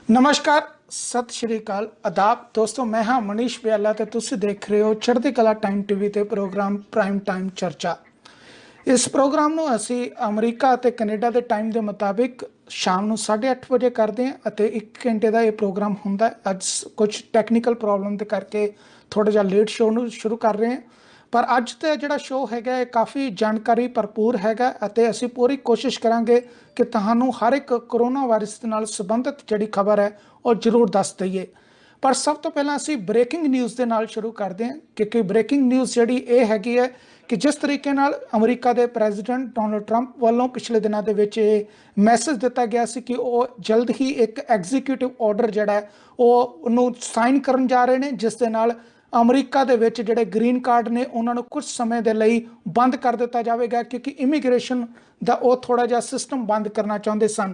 नमस्कार, सत श्री अकाल, आदाब दोस्तों। मैं हाँ मनीष ब्याला ते तुसी देख रहे हो चढ़ती कला टाइम टीवी ते प्रोग्राम प्राइम टाइम चर्चा। इस प्रोग्राम ਨੂੰ ਅਸੀਂ ਅਮਰੀਕਾ ਅਤੇ ਕੈਨੇਡਾ ਦੇ ਟਾਈਮ ਦੇ ਮੁਤਾਬਿਕ ਸ਼ਾਮ ਨੂੰ 8:30 ਵਜੇ ਕਰਦੇ ਹਾਂ ਅਤੇ 1 ਘੰਟੇ ਦਾ ਇਹ ਪ੍ਰੋਗਰਾਮ ਹੁੰਦਾ ਹੈ। ਅੱਜ ਕੁਝ ਟੈਕਨੀਕਲ ਪ੍ਰੋਬਲਮ ਦੇ ਕਰਕੇ ਥੋੜਾ ਜਿਹਾ ਲੇਟ ਸ਼ੋਅ ਨੂੰ ਸ਼ੁਰੂ ਕਰ ਰਹੇ ਹਾਂ, ਪਰ ਅੱਜ ਦਾ ਜਿਹੜਾ ਸ਼ੋਅ ਹੈਗਾ ਇਹ ਕਾਫੀ ਜਾਣਕਾਰੀ ਭਰਪੂਰ ਹੈਗਾ ਅਤੇ ਅਸੀਂ ਪੂਰੀ ਕੋਸ਼ਿਸ਼ ਕਰਾਂਗੇ ਕਿ ਤੁਹਾਨੂੰ ਹਰ ਇੱਕ ਕੋਰੋਨਾ ਵਾਇਰਸ ਦੇ ਨਾਲ ਸੰਬੰਧਿਤ ਜਿਹੜੀ ਖਬਰ ਹੈ ਉਹ ਜ਼ਰੂਰ ਦੱਸ ਦਈਏ। ਪਰ ਸਭ ਤੋਂ ਪਹਿਲਾਂ ਅਸੀਂ ਬ੍ਰੇਕਿੰਗ ਨਿਊਜ਼ ਦੇ ਨਾਲ ਸ਼ੁਰੂ ਕਰਦੇ ਹਾਂ, ਕਿਉਂਕਿ ਬ੍ਰੇਕਿੰਗ ਨਿਊਜ਼ ਜਿਹੜੀ ਇਹ ਹੈਗੀ ਹੈ ਕਿ ਜਿਸ ਤਰੀਕੇ ਨਾਲ ਅਮਰੀਕਾ ਦੇ ਪ੍ਰੈਜ਼ੀਡੈਂਟ ਡੋਨਲਡ ਟਰੰਪ ਵੱਲੋਂ ਪਿਛਲੇ ਦਿਨਾਂ ਦੇ ਵਿੱਚ ਇਹ ਮੈਸੇਜ ਦਿੱਤਾ ਗਿਆ ਸੀ ਕਿ ਉਹ ਜਲਦ ਹੀ ਇੱਕ ਐਗਜ਼ੀਕਿਊਟਿਵ ਆਰਡਰ ਜਿਹੜਾ ਹੈ ਉਹ ਉਹਨੂੰ ਸਾਈਨ ਕਰਨ ਜਾ ਰਹੇ ਨੇ, ਜਿਸ ਦੇ ਨਾਲ ਅਮਰੀਕਾ ਦੇ ਵਿੱਚ ਜਿਹੜੇ ਗ੍ਰੀਨ ਕਾਰਡ ਨੇ ਉਹਨਾਂ ਨੂੰ ਕੁਝ ਸਮੇਂ ਦੇ ਲਈ ਬੰਦ ਕਰ ਦਿੱਤਾ ਜਾਵੇਗਾ, ਕਿਉਂਕਿ ਇਮੀਗ੍ਰੇਸ਼ਨ ਦਾ ਉਹ ਥੋੜਾ ਜਿਹਾ ਸਿਸਟਮ ਬੰਦ ਕਰਨਾ ਚਾਹੁੰਦੇ ਸਨ।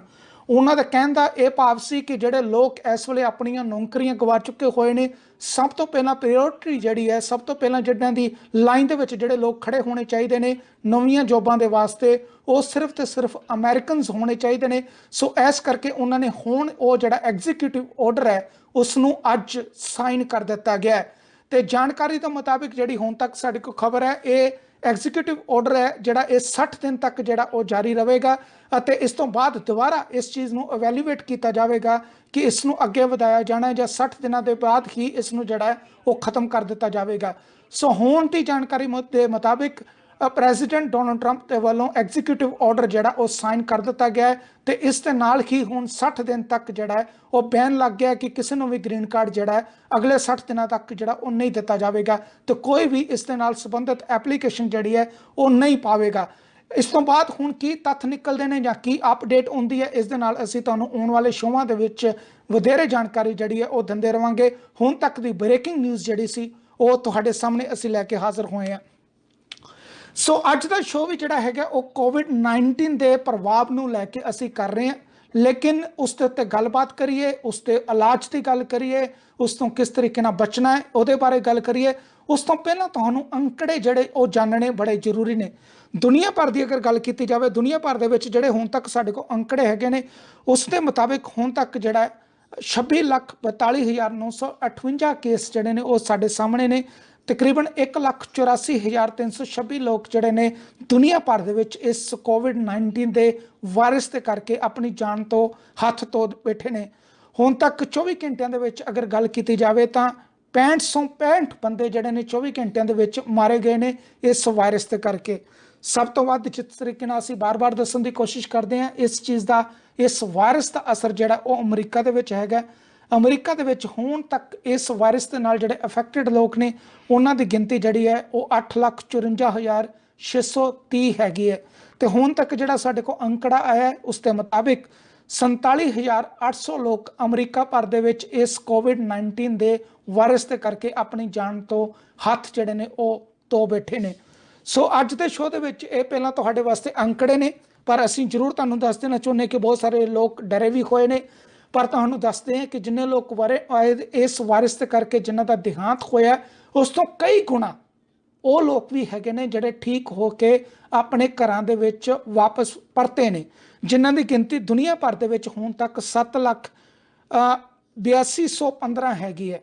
ਉਹਨਾਂ ਦਾ ਕਹਿਣ ਦਾ ਇਹ ਭਾਵ ਸੀ ਕਿ ਜਿਹੜੇ ਲੋਕ ਇਸ ਵੇਲੇ ਆਪਣੀਆਂ ਨੌਕਰੀਆਂ ਗਵਾ ਚੁੱਕੇ ਹੋਏ ਨੇ, ਸਭ ਤੋਂ ਪਹਿਲਾਂ ਪ੍ਰਾਇਓਰਟੀ ਜਿਹੜੀ ਹੈ, ਸਭ ਤੋਂ ਪਹਿਲਾਂ ਜਿਹਨਾਂ ਦੀ ਲਾਈਨ ਦੇ ਵਿੱਚ ਜਿਹੜੇ ਲੋਕ ਖੜੇ ਹੋਣੇ ਚਾਹੀਦੇ ਨੇ ਨਵੀਆਂ ਜੋਬਾਂ ਦੇ ਵਾਸਤੇ, ਉਹ ਸਿਰਫ ਤੇ ਸਿਰਫ ਅਮਰੀਕਨਸ ਹੋਣੇ ਚਾਹੀਦੇ ਨੇ। ਸੋ ਇਸ ਕਰਕੇ ਉਹਨਾਂ ਨੇ ਹੁਣ ਉਹ ਜਿਹੜਾ ਐਗਜ਼ੀਕਿਊਟਿਵ ਆਰਡਰ ਹੈ ਉਸ ਨੂੰ ਅੱਜ ਸਾਈਨ ਕਰ ਦਿੱਤਾ ਗਿਆ ਹੈ। ਤੇ ਜਾਣਕਾਰੀ ਦੇ ਮੁਤਾਬਿਕ ਜਿਹੜੀ ਹੁਣ ਤੱਕ ਸਾਡੇ ਕੋਲ ਖਬਰ ਹੈ, ਇਹ ਐਗਜ਼ੀਕਿਊਟਿਵ ਆਰਡਰ ਹੈ ਜਿਹੜਾ ਇਹ 60 ਦਿਨ ਤੱਕ ਜਿਹੜਾ ਉਹ ਜਾਰੀ ਰਹੇਗਾ ਅਤੇ ਇਸ ਤੋਂ ਬਾਅਦ ਦੁਬਾਰਾ ਇਸ ਚੀਜ਼ ਨੂੰ ਇਵੈਲੂਏਟ ਕੀਤਾ ਜਾਵੇਗਾ ਕਿ ਇਸ ਨੂੰ ਅੱਗੇ ਵਧਾਇਆ ਜਾਣਾ ਜਾਂ 60 ਦਿਨਾਂ ਦੇ ਬਾਅਦ ਹੀ ਇਸ ਨੂੰ ਜਿਹੜਾ ਉਹ ਖਤਮ ਕਰ ਦਿੱਤਾ ਜਾਵੇਗਾ। ਸੋ ਹੁਣ ਦੀ ਜਾਣਕਾਰੀ ਦੇ ਮੁਤਾਬਿਕ ਪ੍ਰੈਜ਼ੀਡੈਂਟ ਡੋਨਲਡ ਟਰੰਪ ਦੇ ਵੱਲੋਂ ਐਗਜ਼ੀਕਿਊਟਿਵ ਆਰਡਰ ਜਿਹੜਾ ਉਹ ਸਾਈਨ ਕਰ ਦਿੱਤਾ ਗਿਆ ਹੈ ਤੇ ਇਸ ਦੇ ਨਾਲ ਹੀ ਹੁਣ 60 ਦਿਨ ਤੱਕ ਜਿਹੜਾ ਉਹ ਬੈਨ ਲੱਗ ਗਿਆ ਕਿ ਕਿਸੇ ਨੂੰ ਵੀ ਗ੍ਰੀਨ ਕਾਰਡ ਜਿਹੜਾ ਅਗਲੇ 60 ਦਿਨਾਂ ਤੱਕ ਜਿਹੜਾ ਉਹ ਨਹੀਂ ਦਿੱਤਾ ਜਾਵੇਗਾ ਤੇ ਕੋਈ ਵੀ ਇਸ ਦੇ ਨਾਲ ਸੰਬੰਧਿਤ ਐਪਲੀਕੇਸ਼ਨ ਜਿਹੜੀ ਹੈ ਉਹ ਨਹੀਂ ਪਾਵੇਗਾ। ਇਸ ਤੋਂ ਬਾਅਦ ਹੁਣ ਕੀ ਤੱਥ ਨਿਕਲਦੇ ਨੇ ਜਾਂ ਕੀ ਅਪਡੇਟ ਹੁੰਦੀ ਹੈ, ਇਸ ਦੇ ਨਾਲ ਅਸੀਂ ਤੁਹਾਨੂੰ ਆਉਣ ਵਾਲੇ ਸ਼ੋਆਂ ਦੇ ਵਿੱਚ ਵਧੇਰੇ ਜਾਣਕਾਰੀ ਜਿਹੜੀ ਹੈ ਉਹ ਦਿੰਦੇ ਰਵਾਂਗੇ। ਹੁਣ ਤੱਕ ਦੀ ਬ੍ਰੇਕਿੰਗ ਨਿਊਜ਼ ਜਿਹੜੀ ਸੀ ਉਹ ਤੁਹਾਡੇ ਸਾਹਮਣੇ ਅਸੀਂ ਲੈ ਕੇ ਹਾਜ਼ਰ ਹੋਏ ਹਾਂ। ਸੋ ਅੱਜ ਦਾ ਸ਼ੋਅ ਵੀ ਜਿਹੜਾ ਹੈਗਾ ਉਹ ਕੋਵਿਡ-19 ਦੇ ਪ੍ਰਭਾਵ ਨੂੰ ਲੈ ਕੇ ਅਸੀਂ ਕਰ ਰਹੇ ਹਾਂ, ਲੇਕਿਨ ਉਸ ਦੇ ਉੱਤੇ ਗੱਲਬਾਤ ਕਰੀਏ, ਉਸ ਦੇ ਇਲਾਜ ਦੀ ਗੱਲ ਕਰੀਏ, ਉਸ ਤੋਂ ਕਿਸ ਤਰੀਕੇ ਨਾਲ ਬਚਣਾ ਹੈ ਉਹਦੇ ਬਾਰੇ ਗੱਲ ਕਰੀਏ। ਉਸ ਤੋਂ ਪਹਿਲਾਂ ਤੁਹਾਨੂੰ ਅੰਕੜੇ ਜਿਹੜੇ ਉਹ ਜਾਣਨੇ ਬੜੇ ਜ਼ਰੂਰੀ ਨੇ। ਦੁਨੀਆ ਭਰ ਦੀ ਅਗਰ ਗੱਲ ਕੀਤੀ ਜਾਵੇ, ਦੁਨੀਆ ਭਰ ਦੇ ਵਿੱਚ ਜਿਹੜੇ ਹੁਣ ਤੱਕ ਸਾਡੇ ਕੋਲ ਅੰਕੜੇ ਹੈਗੇ ਨੇ ਉਸ ਦੇ ਮੁਤਾਬਿਕ ਹੁਣ ਤੱਕ ਜਿਹੜਾ 26,42,958 ਕੇਸ ਜਿਹੜੇ ਨੇ ਉਹ ਸਾਡੇ ਸਾਹਮਣੇ ਨੇ। ਤਕਰੀਬਨ 1,84,326 ਲੋਕ ਜਿਹੜੇ ਨੇ ਦੁਨੀਆ ਭਰ ਦੇ ਵਿੱਚ ਇਸ ਕੋਵਿਡ-19 ਦੇ ਵਾਇਰਸ ਦੇ ਕਰਕੇ ਆਪਣੀ ਜਾਨ ਤੋਂ ਹੱਥ ਧੋ ਬੈਠੇ ਨੇ। ਹੁਣ ਤੱਕ 24 ਘੰਟਿਆਂ ਦੇ ਵਿੱਚ ਅਗਰ ਗੱਲ ਕੀਤੀ ਜਾਵੇ ਤਾਂ 65 ਬੰਦੇ ਜਿਹੜੇ ਨੇ 24 ਘੰਟਿਆਂ ਦੇ ਵਿੱਚ ਮਾਰੇ ਗਏ ਨੇ ਇਸ ਵਾਇਰਸ ਦੇ ਕਰਕੇ। ਸਭ ਤੋਂ ਵੱਧ ਜਿਸ ਤਰੀਕੇ ਨਾਲ ਅਸੀਂ ਬਾਰ-ਬਾਰ ਦੱਸਣ ਦੀ ਕੋਸ਼ਿਸ਼ ਕਰਦੇ ਹਾਂ, ਇਸ ਚੀਜ਼ ਦਾ, ਇਸ ਵਾਇਰਸ ਦਾ ਅਸਰ ਜਿਹੜਾ ਉਹ ਅਮਰੀਕਾ ਦੇ ਵਿੱਚ ਹੈਗਾ। ਅਮਰੀਕਾ ਦੇ ਵਿੱਚ ਹੁਣ ਤੱਕ ਇਸ ਵਾਇਰਸ ਦੇ ਨਾਲ ਜਿਹੜੇ ਅਫੈਕਟਡ ਲੋਕ ਨੇ ਉਹਨਾਂ ਦੀ ਗਿਣਤੀ ਜਿਹੜੀ ਹੈ ਉਹ 8,54,630 ਹੈਗੀ ਹੈ ਤੇ ਹੁਣ ਤੱਕ ਜਿਹੜਾ ਸਾਡੇ ਕੋਲ ਅੰਕੜਾ ਆਇਆ ਉਸ ਦੇ ਮੁਤਾਬਿਕ 47,800 ਲੋਕ ਅਮਰੀਕਾ ਭਰ ਦੇ ਵਿੱਚ ਇਸ ਕੋਵਿਡ-19 ਦੇ ਵਾਇਰਸ ਦੇ ਕਰਕੇ ਆਪਣੀ ਜਾਨ ਤੋਂ ਹੱਥ ਜਿਹੜੇ ਨੇ ਉਹ ਧੋ ਬੈਠੇ ਨੇ। ਸੋ ਅੱਜ ਦੇ ਸ਼ੋਅ ਦੇ ਵਿੱਚ ਇਹ ਪਹਿਲਾਂ ਤੁਹਾਡੇ ਵਾਸਤੇ ਅੰਕੜੇ ਨੇ, ਪਰ ਅਸੀਂ ਜ਼ਰੂਰ ਤੁਹਾਨੂੰ ਦੱਸ ਦੇਣਾ ਚਾਹੁੰਦੇ ਕਿ ਬਹੁਤ ਸਾਰੇ ਲੋਕ ਡਰੇ ਵੀ ਹੋਏ ਨੇ। ਪਰ ਤੁਹਾਨੂੰ ਦੱਸਦੇ ਹਾਂ ਕਿ ਜਿੰਨੇ ਲੋਕ ਇਸ ਵਾਇਰਸ ਦੇ ਕਰਕੇ ਜਿਨ੍ਹਾਂ ਦਾ ਦੇਹਾਂਤ ਹੋਇਆ ਉਸ ਤੋਂ ਕਈ ਗੁਣਾ ਉਹ ਲੋਕ ਵੀ ਹੈਗੇ ਨੇ ਜਿਹੜੇ ਠੀਕ ਹੋ ਕੇ ਆਪਣੇ ਘਰਾਂ ਦੇ ਵਿੱਚ ਵਾਪਸ ਪਰਤੇ ਨੇ, ਜਿਨ੍ਹਾਂ ਦੀ ਗਿਣਤੀ ਦੁਨੀਆ ਭਰ ਦੇ ਵਿੱਚ ਹੁਣ ਤੱਕ 7,82,115 ਹੈਗੀ ਹੈ।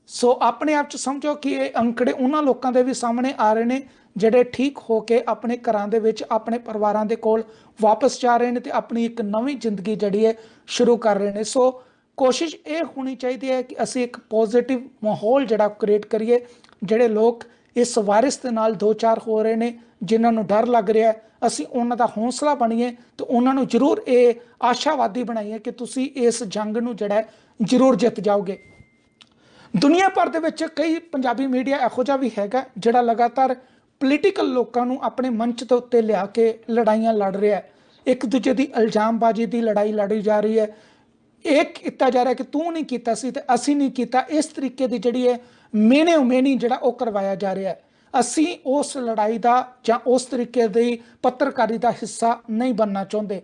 ਸੋ ਆਪਣੇ ਆਪ 'ਚ ਸਮਝੋ ਕਿ ਇਹ ਅੰਕੜੇ ਉਹਨਾਂ ਲੋਕਾਂ ਦੇ ਵੀ ਸਾਹਮਣੇ ਆ ਰਹੇ ਨੇ ਜਿਹੜੇ ਠੀਕ ਹੋ ਕੇ ਆਪਣੇ ਘਰਾਂ ਦੇ ਵਿੱਚ ਆਪਣੇ ਪਰਿਵਾਰਾਂ ਦੇ ਕੋਲ ਵਾਪਸ ਜਾ ਰਹੇ ਨੇ ਤੇ ਆਪਣੀ ਇੱਕ ਨਵੀਂ ਜ਼ਿੰਦਗੀ ਜਿਹੜੀ ਹੈ ਸ਼ੁਰੂ ਕਰ ਰਹੇ ਨੇ। ਸੋ ਕੋਸ਼ਿਸ਼ ਇਹ ਹੋਣੀ ਚਾਹੀਦੀ ਹੈ ਕਿ ਅਸੀਂ ਇੱਕ ਪੋਜ਼ਿਟਿਵ ਮਾਹੌਲ ਜਿਹੜਾ ਕ੍ਰੀਏਟ ਕਰੀਏ। ਜਿਹੜੇ ਲੋਕ ਇਸ ਵਾਇਰਸ ਦੇ ਨਾਲ ਦੋ ਚਾਰ ਹੋ ਰਹੇ ਨੇ, ਜਿਨ੍ਹਾਂ ਨੂੰ ਡਰ ਲੱਗ ਰਿਹਾ, ਅਸੀਂ ਉਹਨਾਂ ਦਾ ਹੌਸਲਾ ਬਣੀਏ ਤੇ ਉਹਨਾਂ ਨੂੰ ਜ਼ਰੂਰ ਇਹ ਆਸ਼ਾਵਾਦੀ ਬਣਾਈਏ ਕਿ ਤੁਸੀਂ ਇਸ ਜੰਗ ਨੂੰ ਜਿਹੜਾ ਜ਼ਰੂਰ ਜਿੱਤ ਜਾਓਗੇ। ਦੁਨੀਆ ਭਰ ਦੇ ਵਿੱਚ ਕਈ ਪੰਜਾਬੀ ਮੀਡੀਆ ਇਹੋ ਜਿਹਾ ਵੀ ਹੈਗਾ ਜਿਹੜਾ ਲਗਾਤਾਰ ਪੋਲੀਟੀਕਲ ਲੋਕਾਂ ਨੂੰ ਆਪਣੇ ਮੰਚ ਦੇ ਉੱਤੇ ਲਿਆ ਕੇ ਲੜਾਈਆਂ ਲੜ ਰਿਹਾ ਹੈ। ਇੱਕ ਦੂਜੇ ਦੀ ਇਲਜ਼ਾਮਬਾਜ਼ੀ ਦੀ ਲੜਾਈ ਲੜੀ ਜਾ ਰਹੀ ਹੈ। ਇਹ ਕੀਤਾ ਜਾ ਰਿਹਾ ਕਿ ਤੂੰ ਨਹੀਂ ਕੀਤਾ ਸੀ ਤੇ ਅਸੀਂ ਨਹੀਂ ਕੀਤਾ, ਇਸ ਤਰੀਕੇ ਦੀ ਜਿਹੜੀ ਹੈ ਮੇਨੀ ਜਿਹੜਾ ਉਹ ਕਰਵਾਇਆ ਜਾ ਰਿਹਾ ਹੈ। ਅਸੀਂ ਉਸ ਲੜਾਈ ਦਾ ਜਾਂ ਉਸ ਤਰੀਕੇ ਦੀ ਪੱਤਰਕਾਰੀ ਦਾ ਹਿੱਸਾ ਨਹੀਂ ਬਣਨਾ ਚਾਹੁੰਦੇ।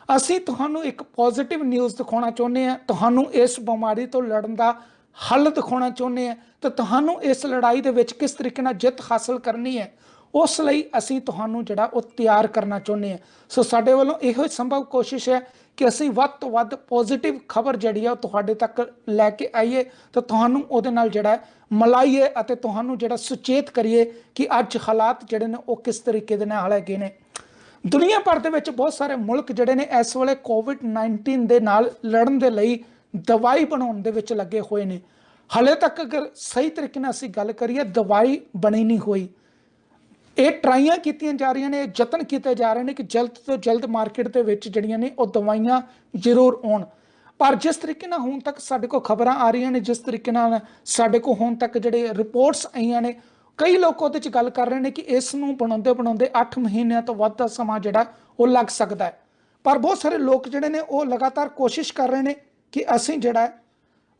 ਅਸੀਂ ਤੁਹਾਨੂੰ ਇੱਕ ਪੋਜ਼ਿਟਿਵ ਨਿਊਜ਼ ਦਿਖਾਉਣਾ ਚਾਹੁੰਦੇ ਹਾਂ, ਤੁਹਾਨੂੰ ਇਸ ਬਿਮਾਰੀ ਤੋਂ ਲੜਨ ਦਾ ਹੱਲ ਦਿਖਾਉਣਾ ਚਾਹੁੰਦੇ ਹਾਂ ਤੇ ਤੁਹਾਨੂੰ ਇਸ ਲੜਾਈ ਦੇ ਵਿੱਚ ਕਿਸ ਤਰੀਕੇ ਨਾਲ ਜਿੱਤ ਹਾਸਲ ਕਰਨੀ ਹੈ ਉਸ ਲਈ ਅਸੀਂ ਤੁਹਾਨੂੰ ਜਿਹੜਾ ਉਹ ਤਿਆਰ ਕਰਨਾ ਚਾਹੁੰਦੇ ਹਾਂ। ਸੋ ਸਾਡੇ ਵੱਲੋਂ ਇਹੋ ਸੰਭਵ ਕੋਸ਼ਿਸ਼ ਹੈ ਕਿ ਅਸੀਂ ਵੱਧ ਤੋਂ ਵੱਧ ਪੋਜ਼ਿਟਿਵ ਖਬਰ ਜਿਹੜੀ ਆ ਉਹ ਤੁਹਾਡੇ ਤੱਕ ਲੈ ਕੇ ਆਈਏ ਤੇ ਤੁਹਾਨੂੰ ਉਹਦੇ ਨਾਲ ਜਿਹੜਾ ਮਿਲਾਈਏ ਅਤੇ ਤੁਹਾਨੂੰ ਜਿਹੜਾ ਸੁਚੇਤ ਕਰੀਏ ਕਿ ਅੱਜ ਹਾਲਾਤ ਜਿਹੜੇ ਨੇ ਉਹ ਕਿਸ ਤਰੀਕੇ ਦੇ ਨਾਲ ਹੈਗੇ ਨੇ। ਦੁਨੀਆ ਭਰ ਦੇ ਵਿੱਚ ਬਹੁਤ ਸਾਰੇ ਮੁਲਕ ਜਿਹੜੇ ਨੇ ਇਸ ਵੇਲੇ ਕੋਵਿਡ-19 ਦੇ ਨਾਲ ਲੜਨ ਦੇ ਲਈ ਦਵਾਈ ਬਣਾਉਣ ਦੇ ਵਿੱਚ ਲੱਗੇ ਹੋਏ ਨੇ। ਹਾਲੇ ਤੱਕ ਅਗਰ ਸਹੀ ਤਰੀਕੇ ਨਾਲ ਅਸੀਂ ਗੱਲ ਕਰੀਏ ਦਵਾਈ ਬਣੀ ਨਹੀਂ ਹੋਈ। ਇਹ ਟਰਾਈਆਂ ਕੀਤੀਆਂ ਜਾ ਰਹੀਆਂ ਨੇ, ਯਤਨ ਕੀਤੇ ਜਾ ਰਹੇ ਨੇ ਕਿ ਜਲਦ ਤੋਂ ਜਲਦ ਮਾਰਕੀਟ ਦੇ ਵਿੱਚ ਜਿਹੜੀਆਂ ਨੇ ਉਹ ਦਵਾਈਆਂ ਜ਼ਰੂਰ ਆਉਣ। ਪਰ ਜਿਸ ਤਰੀਕੇ ਨਾਲ ਹੁਣ ਤੱਕ ਸਾਡੇ ਕੋਲ ਖਬਰਾਂ ਆ ਰਹੀਆਂ ਨੇ, ਜਿਸ ਤਰੀਕੇ ਨਾਲ ਸਾਡੇ ਕੋਲ ਹੁਣ ਤੱਕ ਜਿਹੜੇ ਰਿਪੋਰਟਸ ਆਈਆਂ ਨੇ, ਕਈ ਲੋਕ ਉਹਦੇ 'ਚ ਗੱਲ ਕਰ ਰਹੇ ਨੇ ਕਿ ਇਸ ਨੂੰ ਬਣਾਉਂਦੇ ਬਣਾਉਂਦੇ 8 ਮਹੀਨਿਆਂ ਤੋਂ ਵੱਧ ਦਾ ਸਮਾਂ ਜਿਹੜਾ ਉਹ ਲੱਗ ਸਕਦਾ ਹੈ। ਪਰ ਬਹੁਤ ਸਾਰੇ ਲੋਕ ਜਿਹੜੇ ਨੇ ਉਹ ਲਗਾਤਾਰ ਕੋਸ਼ਿਸ਼ ਕਰ ਰਹੇ ਨੇ ਕਿ ਅਸੀਂ ਜਿਹੜਾ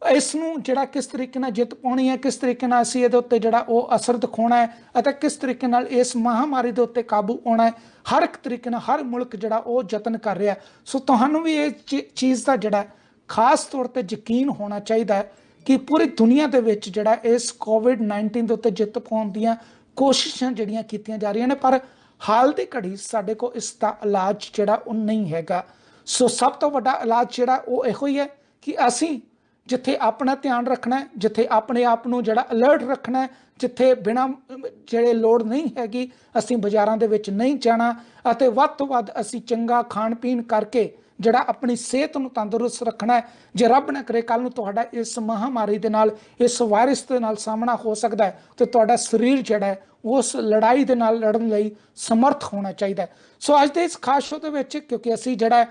ਇਸ ਨੂੰ ਜਿਹੜਾ ਕਿਸ ਤਰੀਕੇ ਨਾਲ ਜਿੱਤ ਪਾਉਣੀ ਹੈ, ਕਿਸ ਤਰੀਕੇ ਨਾਲ ਅਸੀਂ ਇਹਦੇ ਉੱਤੇ ਜਿਹੜਾ ਉਹ ਅਸਰ ਦਿਖਾਉਣਾ ਹੈ ਅਤੇ ਕਿਸ ਤਰੀਕੇ ਨਾਲ ਇਸ ਮਹਾਮਾਰੀ ਦੇ ਉੱਤੇ ਕਾਬੂ ਆਉਣਾ ਹੈ। ਹਰ ਇੱਕ ਤਰੀਕੇ ਨਾਲ ਹਰ ਮੁਲਕ ਜਿਹੜਾ ਉਹ ਯਤਨ ਕਰ ਰਿਹਾ। ਸੋ ਤੁਹਾਨੂੰ ਵੀ ਇਹ ਚੀਜ਼ ਦਾ ਜਿਹੜਾ ਖਾਸ ਤੌਰ ਤੇ ਯਕੀਨ ਹੋਣਾ ਚਾਹੀਦਾ ਹੈ ਕਿ ਪੂਰੀ ਦੁਨੀਆ ਦੇ ਵਿੱਚ ਜਿਹੜਾ ਇਸ ਕੋਵਿਡ-19 ਦੇ ਉੱਤੇ ਜਿੱਤ ਪਾਉਣ ਦੀਆਂ ਕੋਸ਼ਿਸ਼ਾਂ ਜਿਹੜੀਆਂ ਕੀਤੀਆਂ ਜਾ ਰਹੀਆਂ ਨੇ, ਪਰ ਹਾਲ ਦੀ ਘੜੀ ਸਾਡੇ ਕੋਲ ਇਸ ਦਾ ਇਲਾਜ ਜਿਹੜਾ ਉਹ ਨਹੀਂ ਹੈਗਾ। ਸੋ ਸਭ ਤੋਂ ਵੱਡਾ ਇਲਾਜ ਜਿਹੜਾ ਉਹ ਇਹੋ ਹੀ ਹੈ ਕਿ ਅਸੀਂ ਜਿੱਥੇ ਆਪਣਾ ਧਿਆਨ ਰੱਖਣਾ ਹੈ, ਜਿੱਥੇ ਆਪਣੇ ਆਪ ਨੂੰ ਜਿਹੜਾ ਅਲਰਟ ਰੱਖਣਾ ਹੈ, ਜਿੱਥੇ ਬਿਨਾਂ ਜਿਹੜੇ ਲੋੜ ਨਹੀਂ ਹੈਗੀ ਅਸੀਂ ਬਾਜ਼ਾਰਾਂ ਦੇ ਵਿੱਚ ਨਹੀਂ ਜਾਣਾ ਅਤੇ ਵੱਧ ਤੋਂ ਵੱਧ ਅਸੀਂ ਚੰਗਾ ਖਾਣ ਪੀਣ ਕਰਕੇ ਜਿਹੜਾ ਆਪਣੀ ਸਿਹਤ ਨੂੰ ਤੰਦਰੁਸਤ ਰੱਖਣਾ ਹੈ। ਜੇ ਰੱਬ ਨਾ ਕਰੇ ਕੱਲ ਨੂੰ ਤੁਹਾਡਾ ਇਸ ਮਹਾਮਾਰੀ ਦੇ ਨਾਲ, ਇਸ ਵਾਇਰਸ ਦੇ ਨਾਲ ਸਾਹਮਣਾ ਹੋ ਸਕਦਾ ਹੈ ਤੇ ਤੁਹਾਡਾ ਸਰੀਰ ਜਿਹੜਾ ਹੈ ਉਸ ਲੜਾਈ ਦੇ ਨਾਲ ਲੜਨ ਲਈ ਸਮਰਥ ਹੋਣਾ ਚਾਹੀਦਾ ਹੈ। ਸੋ ਅੱਜ ਦੇ ਇਸ ਖਾਸ ਸ਼ੋਅ ਦੇ ਵਿੱਚ ਕਿਉਂਕਿ ਅਸੀਂ ਜਿਹੜਾ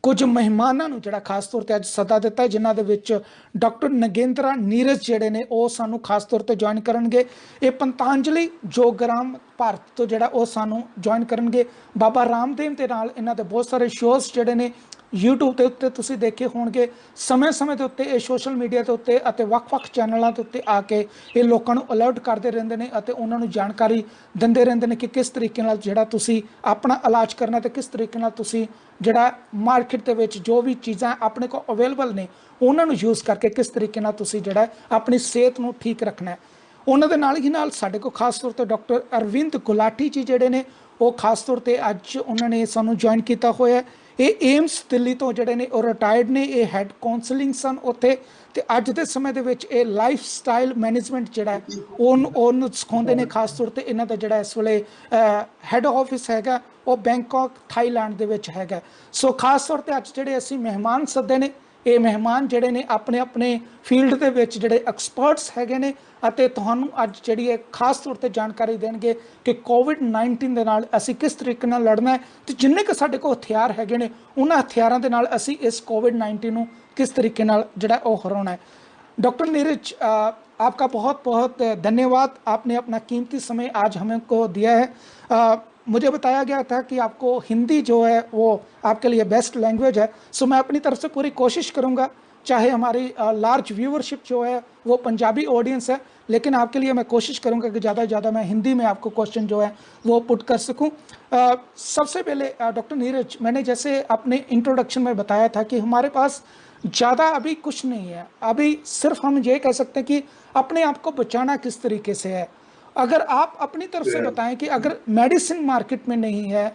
ਕੁਝ ਮਹਿਮਾਨਾਂ ਨੂੰ ਜਿਹੜਾ ਖਾਸ ਤੌਰ ਤੇ ਅੱਜ ਸੱਦਾ ਦਿੱਤਾ ਹੈ, ਜਿਨ੍ਹਾਂ ਦੇ ਵਿੱਚ ਡਾਕਟਰ ਨਗੇਂਦਰਾ ਨੀਰਜ ਜਿਹੜੇ ਨੇ ਉਹ ਸਾਨੂੰ ਖਾਸ ਤੌਰ ਤੇ ਜੁਆਇਨ ਕਰਨਗੇ। ਇਹ ਪੰਤਾਂਜਲੀ ਯੋਗਰਾਮ ਭਾਰਤ ਤੋਂ ਜਿਹੜਾ ਉਹ ਸਾਨੂੰ ਜੁਆਇਨ ਕਰਨਗੇ। ਬਾਬਾ ਰਾਮਦੇਵ ਦੇ ਨਾਲ ਇਹਨਾਂ ਦੇ ਬਹੁਤ ਸਾਰੇ ਸ਼ੋਅਸ ਜਿਹੜੇ ਨੇ YouTube ਦੇ ਉੱਤੇ ਤੁਸੀਂ ਦੇਖੇ ਹੋਣਗੇ। ਸਮੇਂ-ਸਮੇਂ ਦੇ ਉੱਤੇ ਇਹ ਸੋਸ਼ਲ ਮੀਡੀਆ ਦੇ ਉੱਤੇ ਅਤੇ ਵੱਖ-ਵੱਖ ਚੈਨਲਾਂ ਦੇ ਉੱਤੇ ਆ ਕੇ ਇਹ ਲੋਕਾਂ ਨੂੰ ਅਲਰਟ ਕਰਦੇ ਰਹਿੰਦੇ ਨੇ ਅਤੇ ਉਹਨਾਂ ਨੂੰ ਜਾਣਕਾਰੀ ਦਿੰਦੇ ਰਹਿੰਦੇ ਨੇ ਕਿ ਕਿਸ ਤਰੀਕੇ ਨਾਲ ਜਿਹੜਾ ਤੁਸੀਂ ਆਪਣਾ ਇਲਾਜ ਕਰਨਾ ਤੇ ਕਿਸ ਤਰੀਕੇ ਨਾਲ ਤੁਸੀਂ ਜਿਹੜਾ ਮਾਰਕੀਟ ਦੇ ਵਿੱਚ ਜੋ ਵੀ ਚੀਜ਼ਾਂ ਆਪਣੇ ਕੋਲ ਅਵੇਲੇਬਲ ਨੇ ਉਹਨਾਂ ਨੂੰ ਯੂਜ਼ ਕਰਕੇ ਕਿਸ ਤਰੀਕੇ ਨਾਲ ਤੁਸੀਂ ਜਿਹੜਾ ਆਪਣੀ ਸਿਹਤ ਨੂੰ ਠੀਕ ਰੱਖਣਾ ਹੈ। ਉਹਨਾਂ ਦੇ ਨਾਲ ਹੀ ਨਾਲ ਸਾਡੇ ਕੋਲ ਖਾਸ ਤੌਰ ਤੇ ਡਾਕਟਰ ਅਰਵਿੰਦ ਗੁਲਾਟੀ ਜੀ ਜਿਹੜੇ ਨੇ ਉਹ ਖਾਸ ਤੌਰ ਤੇ ਅੱਜ ਉਹਨਾਂ ਨੇ ਸਾਨੂੰ ਜੁਆਇਨ ਕੀਤਾ ਹੋਇਆ। ਇਹ ਏਮਸ ਦਿੱਲੀ ਤੋਂ ਜਿਹੜੇ ਨੇ ਉਹ ਰਿਟਾਇਰਡ ਨੇ, ਇਹ ਹੈਡ ਕਾਉਂਸਲਿੰਗ ਸਨ ਉੱਥੇ ਤੇ ਅੱਜ ਦੇ ਸਮੇਂ ਦੇ ਵਿੱਚ ਇਹ ਲਾਈਫ ਸਟਾਈਲ ਮੈਨੇਜਮੈਂਟ ਜਿਹੜਾ ਉਹਨੂੰ ਸਿਖਾਉਂਦੇ ਨੇ। ਖਾਸ ਤੌਰ ਤੇ ਇਹਨਾਂ ਦਾ ਜਿਹੜਾ ਇਸ ਵੇਲੇ ਹੈਡ ਆਫਿਸ ਹੈਗਾ ਉਹ ਬੈਂਕਾਕ ਥਾਈਲੈਂਡ ਦੇ ਵਿੱਚ ਹੈਗਾ। ਸੋ ਖਾਸ ਤੌਰ ਤੇ ਅੱਜ ਜਿਹੜੇ ਅਸੀਂ ਮਹਿਮਾਨ ਸੱਦੇ ਨੇ, ਇਹ ਮਹਿਮਾਨ ਜਿਹੜੇ ਨੇ ਆਪਣੇ ਆਪਣੇ ਫੀਲਡ ਦੇ ਵਿੱਚ ਜਿਹੜੇ ਐਕਸਪਰਟਸ ਹੈਗੇ ਨੇ ਅਤੇ ਤੁਹਾਨੂੰ ਅੱਜ ਜਿਹੜੀ ਇਹ ਖਾਸ ਤੌਰ ਤੇ ਜਾਣਕਾਰੀ ਦੇਣਗੇ ਕਿ ਕੋਵਿਡ-19 ਦੇ ਨਾਲ ਅਸੀਂ ਕਿਸ ਤਰੀਕੇ ਨਾਲ ਲੜਨਾ ਹੈ ਤੇ ਜਿੰਨੇ ਕੁ ਸਾਡੇ ਕੋਲ ਹਥਿਆਰ ਹੈਗੇ ਨੇ ਉਹਨਾਂ ਹਥਿਆਰਾਂ ਦੇ ਨਾਲ ਅਸੀਂ ਇਸ कोविड-19 ਨੂੰ किस तरीके नाल जड़ा वो हराना है। डॉक्टर नीरज आपका बहुत बहुत धन्यवाद, आपने अपना कीमती समय आज हमें को दिया है। मुझे बताया गया था कि आपको हिंदी जो है वो आपके लिए बेस्ट लैंग्वेज है। सो मैं अपनी तरफ से पूरी कोशिश करूँगा, चाहे हमारी लार्ज व्यूअरशिप जो है वो पंजाबी ऑडियंस है, लेकिन आपके लिए मैं कोशिश करूँगा कि ज़्यादा से ज़्यादा मैं हिंदी में आपको क्वेश्चन जो है वो पुट कर सकूँ। सबसे पहले डॉक्टर नीरज, मैंने जैसे अपने इंट्रोडक्शन में बताया था कि हमारे पास ज़्यादा अभी कुछ नहीं है, अभी सिर्फ हम ये कह सकते हैं कि अपने आप को बचाना किस तरीके से है। अगर आप अपनी तरफ से बताएं कि अगर मेडिसिन मार्केट में नहीं है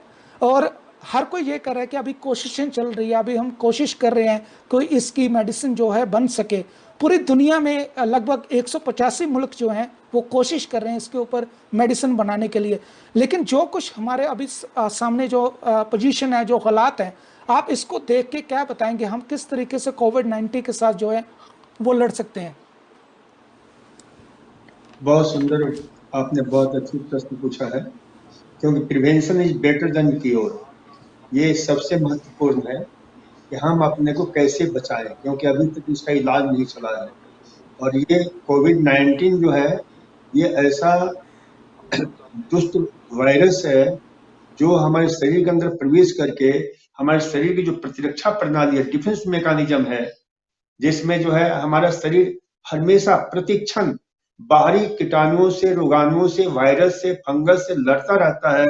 और हर कोई ये कर रहा है कि अभी कोशिशें चल रही है, अभी हम कोशिश कर रहे हैं कोई इसकी मेडिसिन जो है बन सके। पूरी दुनिया में लगभग 185 मुल्क जो हैं वो कोशिश कर रहे हैं इसके ऊपर मेडिसिन बनाने के लिए, लेकिन जो कुछ हमारे अभी सामने जो पोजीशन है, जो हालात हैं, आप इसको देख के क्या बताएंगे हम किस तरीके से कोविड-19 के साथ जो है वो लड़ सकते हैं? बहुत सुंदर, आपने बहुत अच्छी प्रश्न पूछा है, क्योंकि prevention is better than cure. ये सबसे महत्वपूर्ण है कि हम अपने को कैसे बचाएं, क्योंकि अभी तक इसका इलाज नहीं चला है। और ये कोविड-19 जो है ये ऐसा दुष्ट वायरस है जो हमारे शरीर के अंदर प्रवेश करके हमारे शरीर की जो प्रतिरक्षा प्रणाली है, डिफेंस मैकेनिज्म है, जिसमें जो है हमारा शरीर हमेशा प्रतिक्षण बाहरी कीटाणुओं से, रोगाणुओं से, वायरस से, फंगस से लड़ता रहता है।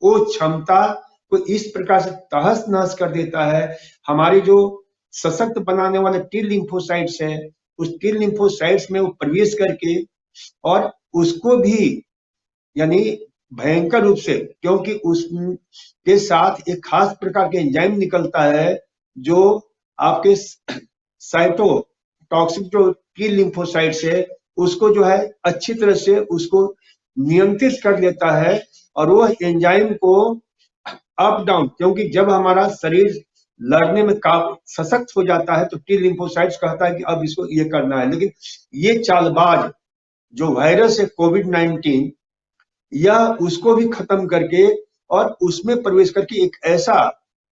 वो क्षमता को इस प्रकार से तहस नहस कर देता है। हमारी जो सशक्त बनाने वाले टी लिम्फोसाइट्स है, उस टी लिम्फोसाइट्स में वो प्रवेश करके और उसको भी यानी भयंकर रूप से, क्योंकि उसके साथ एक खास प्रकार के एंजाइम निकलता है जो आपके साइटोटॉक्सिक जो टी लिम्फोसाइट्स है उसको जो है अच्छी तरह से उसको नियंत्रित कर लेता है, और वो एंजाइम को अप डाउन, क्योंकि जब हमारा शरीर लड़ने में काफी सशक्त हो जाता है तो टी लिम्फोसाइट्स कहता है कि अब इसको ये करना है, लेकिन ये चालबाज जो वायरस है कोविड-19, यह उसको भी खत्म करके और उसमें प्रवेश करके एक ऐसा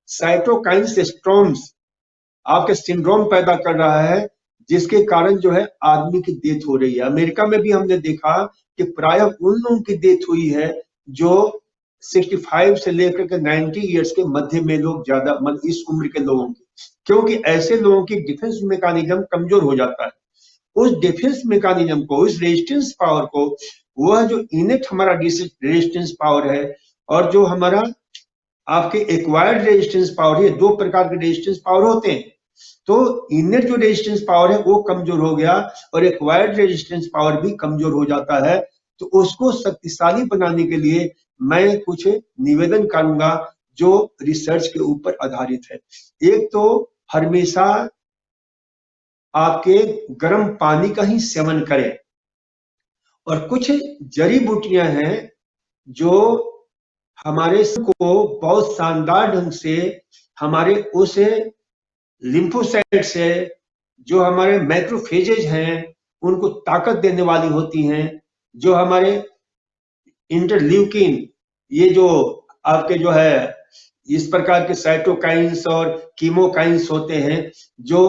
साइटोकाइन स्टॉर्म्स आपके सिंड्रोम पैदा कर रहा है जिसके कारण जो है आदमी की डेथ हो रही है। अमेरिका में भी हमने देखा कि प्राय उन लोगों की डेथ हुई है जो 65 से लेकर के 90 इयर्स के मध्य में लोग, ज्यादा इस उम्र के लोगों की, क्योंकि ऐसे लोगों की डिफेंस मैकेनिज्म कमजोर हो जाता है। उस डिफेंस मैकेनिज्म को, उस रेजिस्टेंस पावर को, वह जो इनेट हमारा रेजिस्टेंस पावर है और जो हमारा आपके एक्वायर्ड रेजिस्टेंस पावर है, दो प्रकार के रेजिस्टेंस पावर होते हैं। तो इनर जो रेजिस्टेंस पावर है वो कमजोर हो गया और एक्वायर्ड रेजिस्टेंस पावर भी कमजोर हो जाता है। तो उसको शक्तिशाली बनाने के लिए मैं कुछ निवेदन करूंगा जो रिसर्च के ऊपर आधारित है। एक तो हमेशा आपके गर्म पानी का ही सेवन करें, और कुछ जड़ी बूटियां हैं जो हमारे को बहुत शानदार ढंग से हमारे उस लिम्फोसाइट्स है, जो हमारे मैक्रोफेजेज हैं, उनको ताकत देने वाली होती हैं, जो हमारे इंटरल्यूकिन, ये जो आपके जो है इस प्रकार के साइटोकाइंस और कीमोकाइंस होते हैं जो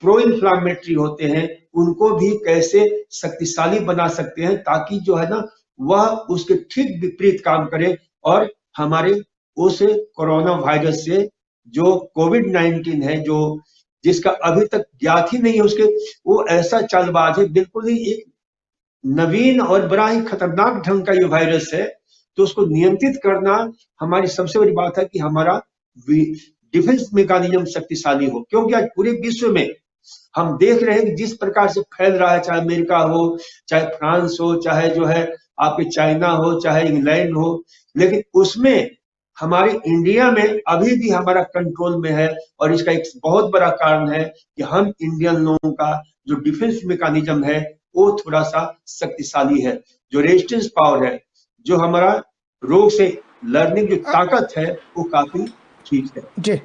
प्रो इन्फ्लामेटरी होते हैं, उनको भी कैसे शक्तिशाली बना सकते हैं ताकि जो है ना वह उसके ठीक विपरीत काम करे और हमारे उस कोरोना वायरस से, जो कोविड-19 है, जो जिसका अभी तक ज्ञात ही नहीं है उसके, वो ऐसा चालबाज है, बिल्कुल ही एक नवीन और बड़ा ही खतरनाक ढंग का ये वायरस है। तो उसको नियंत्रित करना हमारी सबसे बड़ी बात है कि हमारा डिफेंस मैकेनिज्म शक्तिशाली हो, क्योंकि आज पूरे विश्व में हम देख रहे हैं कि जिस प्रकार से फैल रहा है, चाहे अमेरिका हो, चाहे फ्रांस हो, चाहे जो है आपके चाइना हो, चाहे इंग्लैंड हो, लेकिन उसमें हमारे इंडिया में अभी भी हमारा कंट्रोल में है। और इसका एक बहुत बड़ा कारण है कि हम इंडियन लोगों का जो डिफेंस मैकेनिज्म है वो थोड़ा सा शक्तिशाली है, जो रेजिस्टेंस पावर है, जो हमारा रोग से लड़ने की जो अ, ताकत है वो काफी ठीक है। जी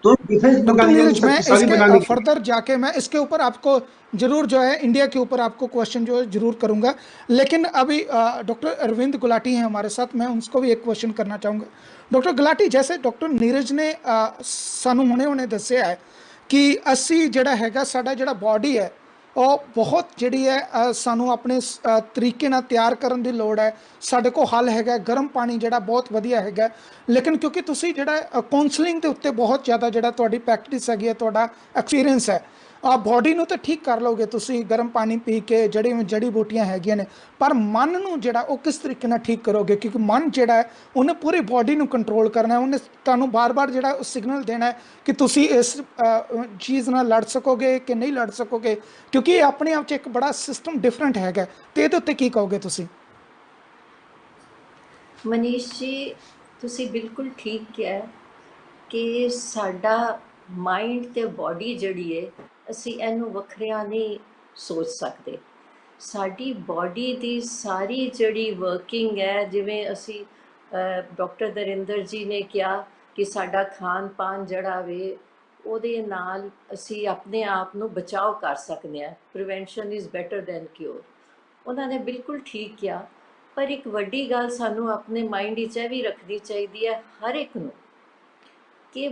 तो डिफेंस डॉक्टर मैकेनिज्म नीरज, मैं शक्तिशाली इसके बनाने के लिए फर्दर जाके मैं इसके ऊपर आपको जरूर जो है इंडिया के ऊपर आपको क्वेश्चन जो है जरूर करूंगा, लेकिन अभी डॉक्टर अरविंद गुलाटी हैं हमारे साथ, मैं उनको भी एक क्वेश्चन करना चाहूँगा। डॉक्टर गुलाटी, जैसे डॉक्टर नीरज ने सानू हुणे दस्सिया है कि ਅਸੀਂ ਜਿਹੜਾ ਹੈਗਾ ਸਾਡਾ ਜਿਹੜਾ ਬਾਡੀ ਹੈ ਉਹ ਬਹੁਤ ਜਿਹੜੀ ਹੈ ਸਾਨੂੰ ਆਪਣੇ ਤਰੀਕੇ ਨਾਲ ਤਿਆਰ ਕਰਨ ਦੀ ਲੋੜ ਹੈ। ਸਾਡੇ ਕੋਲ ਹੱਲ ਹੈਗਾ ਗਰਮ ਪਾਣੀ ਜਿਹੜਾ ਬਹੁਤ ਵਧੀਆ ਹੈਗਾ, ਲੇਕਿਨ ਕਿਉਂਕਿ ਤੁਸੀਂ ਜਿਹੜਾ ਕਾਉਂਸਲਿੰਗ ਦੇ ਉੱਤੇ ਬਹੁਤ ਜ਼ਿਆਦਾ ਜਿਹੜਾ ਤੁਹਾਡੀ ਪ੍ਰੈਕਟਿਸ ਹੈਗੀ ਹੈ, ਤੁਹਾਡਾ ਐਕਸਪੀਰੀਅੰਸ ਹੈ, ਬੋਡੀ ਨੂੰ ਤਾਂ ਠੀਕ ਕਰ ਲਓਗੇ ਤੁਸੀਂ ਗਰਮ ਪਾਣੀ ਪੀ ਕੇ, ਜੜੀ ਬੂਟੀਆਂ ਹੈਗੀਆਂ ਨੇ, ਪਰ ਮਨ ਨੂੰ ਜਿਹੜਾ ਉਹ ਕਿਸ ਤਰੀਕੇ ਨਾਲ ਠੀਕ ਕਰੋਗੇ? ਕਿਉਂਕਿ ਮਨ ਜਿਹੜਾ ਹੈ ਉਹਨੇ ਪੂਰੀ ਬੋਡੀ ਨੂੰ ਕੰਟਰੋਲ ਕਰਨਾ ਹੈ, ਉਹਨੇ ਤੁਹਾਨੂੰ ਬਾਰ-ਬਾਰ ਜਿਹੜਾ ਸਿਗਨਲ ਦੇਣਾ ਹੈ ਕਿ ਤੁਸੀਂ ਇਸ ਚੀਜ਼ ਨਾਲ ਲੜ ਸਕੋਗੇ ਕਿ ਨਹੀਂ ਲੜ ਸਕੋਗੇ, ਕਿਉਂਕਿ ਇਹ ਆਪਣੇ ਆਪ 'ਚ ਇੱਕ ਬੜਾ ਸਿਸਟਮ ਡਿਫਰੈਂਟ ਹੈਗਾ। ਤੇ ਇਹਦੇ ਉੱਤੇ ਕੀ ਕਹੋਗੇ ਤੁਸੀਂ? ਮਨੀਸ਼ ਜੀ, ਤੁਸੀਂ ਬਿਲਕੁਲ ਠੀਕ ਕਿਹਾ ਕਿ ਸਾਡਾ ਮਾਈਂਡ ਤੇ ਬਾਡੀ ਜਿਹੜੀ ਹੈ, ਅਸੀਂ ਇਹਨੂੰ ਵੱਖਰਿਆਂ ਨਹੀਂ ਸੋਚ ਸਕਦੇ। ਸਾਡੀ ਬਾਡੀ ਦੀ ਸਾਰੀ ਜਿਹੜੀ ਵਰਕਿੰਗ ਹੈ, ਜਿਵੇਂ ਅਸੀਂ ਡਾਕਟਰ ਦਰਿੰਦਰ ਜੀ ਨੇ ਕਿਹਾ ਕਿ ਸਾਡਾ ਖਾਣ ਪਾਨ ਜਿਹੜਾ ਵੇ ਉਹਦੇ ਨਾਲ ਅਸੀਂ ਆਪਣੇ ਆਪ ਨੂੰ ਬਚਾਓ ਕਰ ਸਕਦੇ ਹਾਂ। Prevention is better than cure. ਉਹਨਾਂ ਨੇ ਬਿਲਕੁਲ ਠੀਕ ਕਿਹਾ, ਪਰ ਇੱਕ ਵੱਡੀ ਗੱਲ ਸਾਨੂੰ ਆਪਣੇ ਮਾਈਂਡ ਵਿੱਚ ਇਹ ਵੀ ਰੱਖਣੀ ਚਾਹੀਦੀ ਹੈ ਹਰ ਇੱਕ ਨੂੰ ਕਿ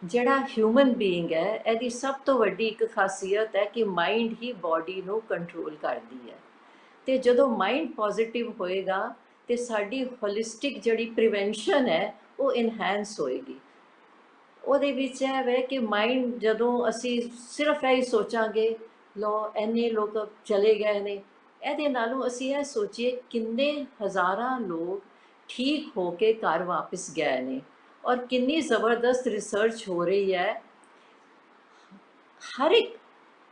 ਜਿਹੜਾ ਹਿਊਮਨ ਬੀਇੰਗ ਹੈ, ਇਹਦੀ ਸਭ ਤੋਂ ਵੱਡੀ ਇੱਕ ਖਾਸੀਅਤ ਹੈ ਕਿ ਮਾਈਂਡ ਹੀ ਬਾਡੀ ਨੂੰ ਕੰਟਰੋਲ ਕਰਦੀ ਹੈ। ਅਤੇ ਜਦੋਂ ਮਾਈਂਡ ਪੋਜ਼ਿਟਿਵ ਹੋਏਗਾ ਤੇ ਸਾਡੀ ਹੋਲਿਸਟਿਕ ਜਿਹੜੀ ਪ੍ਰੀਵੈਂਸ਼ਨ ਹੈ ਉਹ ਇਨਹੈਂਸ ਹੋਏਗੀ। ਉਹਦੇ ਵਿੱਚ ਇਹ ਹੈ ਕਿ ਮਾਈਂਡ ਜਦੋਂ ਅਸੀਂ ਸਿਰਫ ਇਹ ਹੀ ਸੋਚਾਂਗੇ ਲੋ ਇੰਨੇ ਲੋਕ ਚਲੇ ਗਏ ਨੇ, ਇਹਦੇ ਨਾਲੋਂ ਅਸੀਂ ਇਹ ਸੋਚੀਏ ਕਿੰਨੇ ਹਜ਼ਾਰਾਂ ਲੋਕ ਠੀਕ ਹੋ ਕੇ ਘਰ ਵਾਪਸ ਗਏ ਨੇ, ਔਰ ਕਿੰਨੀ ਜ਼ਬਰਦਸਤ ਰਿਸਰਚ ਹੋ ਰਹੀ ਹੈ ਹਰ ਇੱਕ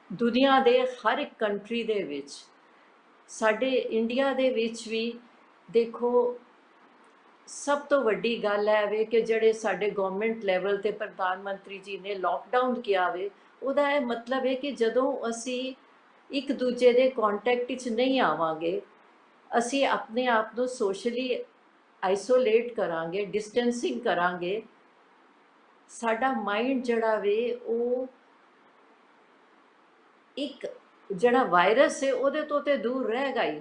ਦੁਨੀਆ ਦੇ ਹਰ ਇੱਕ ਕੰਟਰੀ ਦੇ ਵਿੱਚ। ਸਾਡੇ ਇੰਡੀਆ ਦੇ ਵਿੱਚ ਵੀ ਦੇਖੋ, ਸਭ ਤੋਂ ਵੱਡੀ ਗੱਲ ਹੈ ਵੇ ਕਿ ਜਿਹੜੇ ਸਾਡੇ ਗਵਰਨਮੈਂਟ ਲੈਵਲ ਤੇ ਪ੍ਰਧਾਨ ਮੰਤਰੀ ਜੀ ਨੇ ਲੋਕਡਾਊਨ ਕੀਤਾ ਵੇ, ਉਹਦਾ ਇਹ ਮਤਲਬ ਹੈ ਕਿ ਜਦੋਂ ਅਸੀਂ ਇੱਕ ਦੂਜੇ ਦੇ ਕੰਟੈਕਟ ਵਿੱਚ ਨਹੀਂ ਆਵਾਂਗੇ, ਅਸੀਂ ਆਪਣੇ ਆਪ ਨੂੰ ਸੋਸ਼ਲੀ ਆਈਸੋਲੇਟ ਕਰਾਂਗੇ, ਡਿਸਟੈਂਸਿੰਗ ਕਰਾਂਗੇ, ਸਾਡਾ ਮਾਈਂਡ ਜਿਹੜਾ ਵੇ ਉਹ ਇੱਕ ਜਿਹੜਾ ਵਾਇਰਸ ਹੈ ਉਹਦੇ ਤੋਂ ਤੇ ਦੂਰ ਰਹੇਗਾ ਹੀ,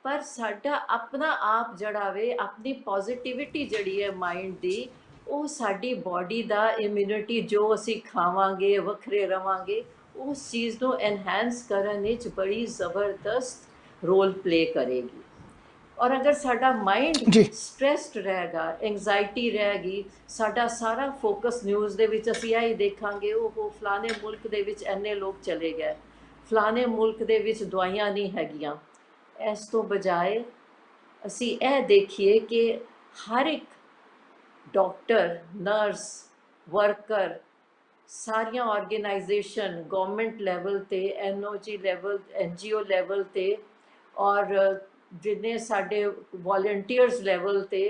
ਪਰ ਸਾਡਾ ਆਪਣਾ ਆਪ ਜਿਹੜਾ ਵੇ, ਆਪਣੀ ਪੋਜ਼ਿਟਿਵਿਟੀ ਜਿਹੜੀ ਹੈ ਮਾਈਂਡ ਦੀ, ਉਹ ਸਾਡੀ ਬਾਡੀ ਦਾ ਇਮਿਊਨਿਟੀ ਜੋ ਅਸੀਂ ਖਾਵਾਂਗੇ, ਵੱਖਰੇ ਰਵਾਂਗੇ, ਉਸ ਚੀਜ਼ ਨੂੰ ਐਨਹਾਂਸ ਕਰਨ ਵਿੱਚ ਬੜੀ ਜ਼ਬਰਦਸਤ ਰੋਲ ਪਲੇ ਕਰੇਗੀ। ਔਰ ਅਗਰ ਸਾਡਾ ਮਾਈਂਡ ਜੀ ਸਟ੍ਰੈਸਡ ਰਹੇਗਾ, ਐਂਗਜ਼ਾਇਟੀ ਰਹੇਗੀ, ਸਾਡਾ ਸਾਰਾ ਫੋਕਸ ਨਿਊਜ਼ ਦੇ ਵਿੱਚ ਅਸੀਂ ਇਹ ਹੀ ਦੇਖਾਂਗੇ, ਉਹ ਫਲਾਣੇ ਮੁਲਕ ਦੇ ਵਿੱਚ ਇੰਨੇ ਲੋਕ ਚਲੇ ਗਏ, ਫਲਾਣੇ ਮੁਲਕ ਦੇ ਵਿੱਚ ਦਵਾਈਆਂ ਨਹੀਂ ਹੈਗੀਆਂ। ਇਸ ਤੋਂ ਬਜਾਏ ਅਸੀਂ ਇਹ ਦੇਖੀਏ ਕਿ ਹਰ ਇੱਕ ਡਾਕਟਰ, ਨਰਸ, ਵਰਕਰ, ਸਾਰੀਆਂ ਆਰਗੇਨਾਈਜੇਸ਼ਨ ਗਵਰਨਮੈਂਟ ਲੈਵਲ ਤੇ, NOG ਲੈਵਲ, NGO ਲੈਵਲ ਤੇ, ਔਰ ਜਿੰਨੇ ਸਾਡੇ ਵੋਲੰਟੀਅਰਸ ਲੈਵਲ ਤੇ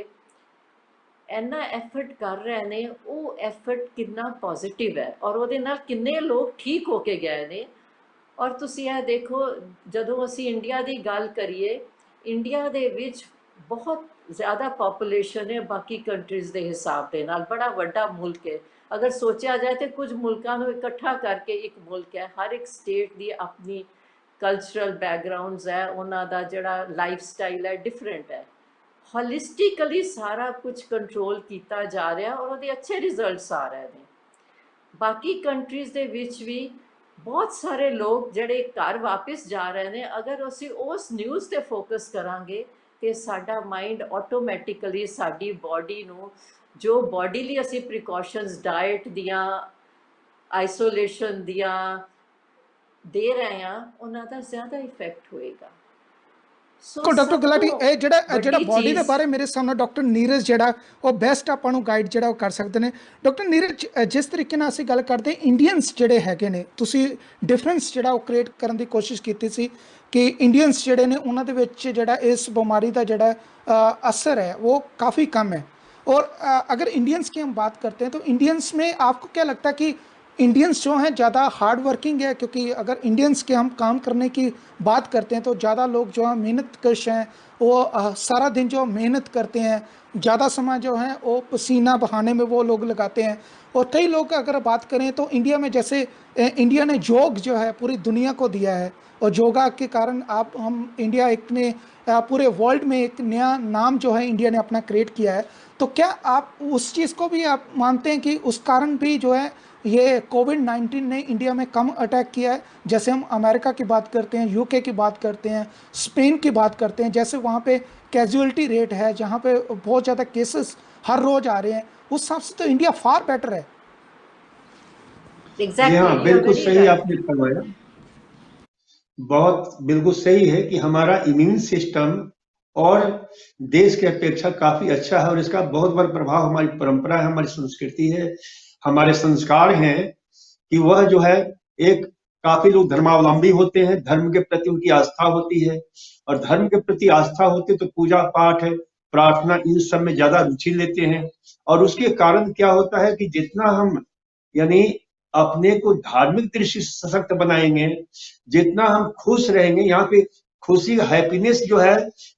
ਇੰਨਾ ਐਫਰਟ ਕਰ ਰਹੇ ਨੇ, ਉਹ ਐਫਰਟ ਕਿੰਨਾ ਪੋਜ਼ਿਟਿਵ ਹੈ ਔਰ ਉਹਦੇ ਨਾਲ ਕਿੰਨੇ ਲੋਕ ਠੀਕ ਹੋ ਕੇ ਗਏ ਨੇ। ਔਰ ਤੁਸੀਂ ਇਹ ਦੇਖੋ, ਜਦੋਂ ਅਸੀਂ ਇੰਡੀਆ ਦੀ ਗੱਲ ਕਰੀਏ, ਇੰਡੀਆ ਦੇ ਵਿੱਚ ਬਹੁਤ ਜ਼ਿਆਦਾ ਪੋਪੂਲੇਸ਼ਨ ਹੈ ਬਾਕੀ ਕੰਟਰੀਜ਼ ਦੇ ਹਿਸਾਬ ਦੇ ਨਾਲ, ਬੜਾ ਵੱਡਾ ਮੁਲਕ ਹੈ। ਅਗਰ ਸੋਚਿਆ ਜਾਏ ਤਾਂ ਕੁਝ ਮੁਲਕਾਂ ਨੂੰ ਇਕੱਠਾ ਕਰਕੇ ਇੱਕ ਮੁਲਕ ਹੈ। ਹਰ ਇੱਕ ਸਟੇਟ ਦੀ ਆਪਣੀ ਕਲਚਰਲ ਬੈਕਗਰਾਉਂਡਸ ਹੈ, ਉਹਨਾਂ ਦਾ ਜਿਹੜਾ ਲਾਈਫ ਸਟਾਈਲ ਹੈ ਡਿਫਰੈਂਟ ਹੈ। ਹੋਲਿਸਟਿਕਲੀ ਸਾਰਾ ਕੁਝ ਕੰਟਰੋਲ ਕੀਤਾ ਜਾ ਰਿਹਾ ਔਰ ਉਹਦੇ ਅੱਛੇ ਰਿਜ਼ਲਟਸ ਆ ਰਹੇ ਨੇ। ਬਾਕੀ ਕੰਟਰੀਜ਼ ਦੇ ਵਿੱਚ ਵੀ ਬਹੁਤ ਸਾਰੇ ਲੋਕ ਜਿਹੜੇ ਘਰ ਵਾਪਸ ਜਾ ਰਹੇ ਨੇ, ਅਗਰ ਅਸੀਂ ਉਸ ਨਿਊਜ਼ ਤੇ ਫੋਕਸ ਕਰਾਂਗੇ ਤੇ ਸਾਡਾ ਮਾਈਂਡ ਆਟੋਮੈਟਿਕਲੀ ਸਾਡੀ ਬਾਡੀ ਨੂੰ, ਜੋ ਬਾਡੀ ਲਈ ਅਸੀਂ ਪ੍ਰੀਕਾਸ਼ਨਸ ਡਾਈਟ ਦੀਆਂ, ਆਈਸੋਲੇਸ਼ਨ ਦੀਆਂ ਦੇ ਰਹੇ ਹਾਂ, ਉਹਨਾਂ ਦਾ ਜ਼ਿਆਦਾ ਇਫੈਕਟ ਹੋਏਗਾ। ਕੋ ਡਾਕਟਰ ਗੁਲਾਟੀ, ਇਹ ਜਿਹੜਾ ਬਾਡੀ ਦੇ ਬਾਰੇ ਮੇਰੇ ਸਾਹਮਣੇ ਡਾਕਟਰ ਨੀਰਜ ਜਿਹੜਾ ਉਹ ਬੈਸਟ ਆਪਾਂ ਨੂੰ ਗਾਈਡ ਜਿਹੜਾ ਉਹ ਕਰ ਸਕਦੇ ਨੇ। ਡਾਕਟਰ ਨੀਰਜ, ਜਿਸ ਤਰੀਕੇ ਨਾਲ ਅਸੀਂ ਗੱਲ ਕਰਦੇ ਇੰਡੀਅਨਸ ਜਿਹੜੇ ਹੈਗੇ ਨੇ, ਤੁਸੀਂ ਡਿਫਰੈਂਸ ਜਿਹੜਾ ਉਹ ਕ੍ਰੀਏਟ ਕਰਨ ਦੀ ਕੋਸ਼ਿਸ਼ ਕੀਤੀ ਸੀ ਕਿ ਇੰਡੀਅਨਸ ਜਿਹੜੇ ਨੇ ਉਹਨਾਂ ਦੇ ਵਿੱਚ ਜਿਹੜਾ ਇਸ ਬਿਮਾਰੀ ਦਾ ਜਿਹੜਾ असर है वो काफ़ी कम है। और अगर इंडियंस की हम बात करते हैं तो इंडियंस में आपको क्या लगता है कि इंडियंस जो हैं ज़्यादा हार्ड वर्किंग है? क्योंकि अगर इंडियंस के हम काम करने की बात करते हैं तो ज़्यादा लोग जो है मेहनत कश हैं, वो सारा दिन जो मेहनत करते हैं, ज़्यादा समय जो है वो पसीना बहाने में वो लोग लगाते हैं। और कई लोग अगर बात करें तो इंडिया में जैसे इंडिया ने योग जो है पूरी दुनिया को दिया है, और योगा के कारण हम इंडिया एक ने पूरे वर्ल्ड में एक नया नाम जो है इंडिया ने अपना क्रिएट किया है। तो क्या आप उस चीज़ को भी आप मानते हैं कि उस कारण भी जो है ये कोविड-19 ने इंडिया में कम अटैक किया है? जैसे हम अमेरिका की बात करते हैं, UK की बात करते हैं, स्पेन की बात करते हैं, जैसे वहाँ पे कैजुअलिटी रेट है, जहाँ पे बहुत ज़्यादा केसेस हर रोज़ आ रहे हैं, उस हिसाब से तो इंडिया फार बेटर है। एग्जैक्टली, हाँ, बिल्कुल सही आपने फरमाया। बहुत बिल्कुल सही है कि हमारा इम्यून सिस्टम और देश की अपेक्षा काफी अच्छा है, और इसका बहुत बड़ा प्रभाव हमारी परंपरा है, हमारी संस्कृति है, हमारे संस्कार हैं कि वह जो है एक काफी लोग धर्मावलंबी होते हैं, धर्म के प्रति उनकी आस्था होती है, और धर्म के प्रति आस्था होती तो पूजा पाठ है, प्रार्थना, इन सब में ज्यादा रुचि लेते हैं। और उसके कारण क्या होता है कि जितना हम यानी अपने को धार्मिक दृष्टि से सशक्त बनाएंगे, जितना हम खुश रहेंगे, यहाँ पे खुशी, हैप्पीनेस जो है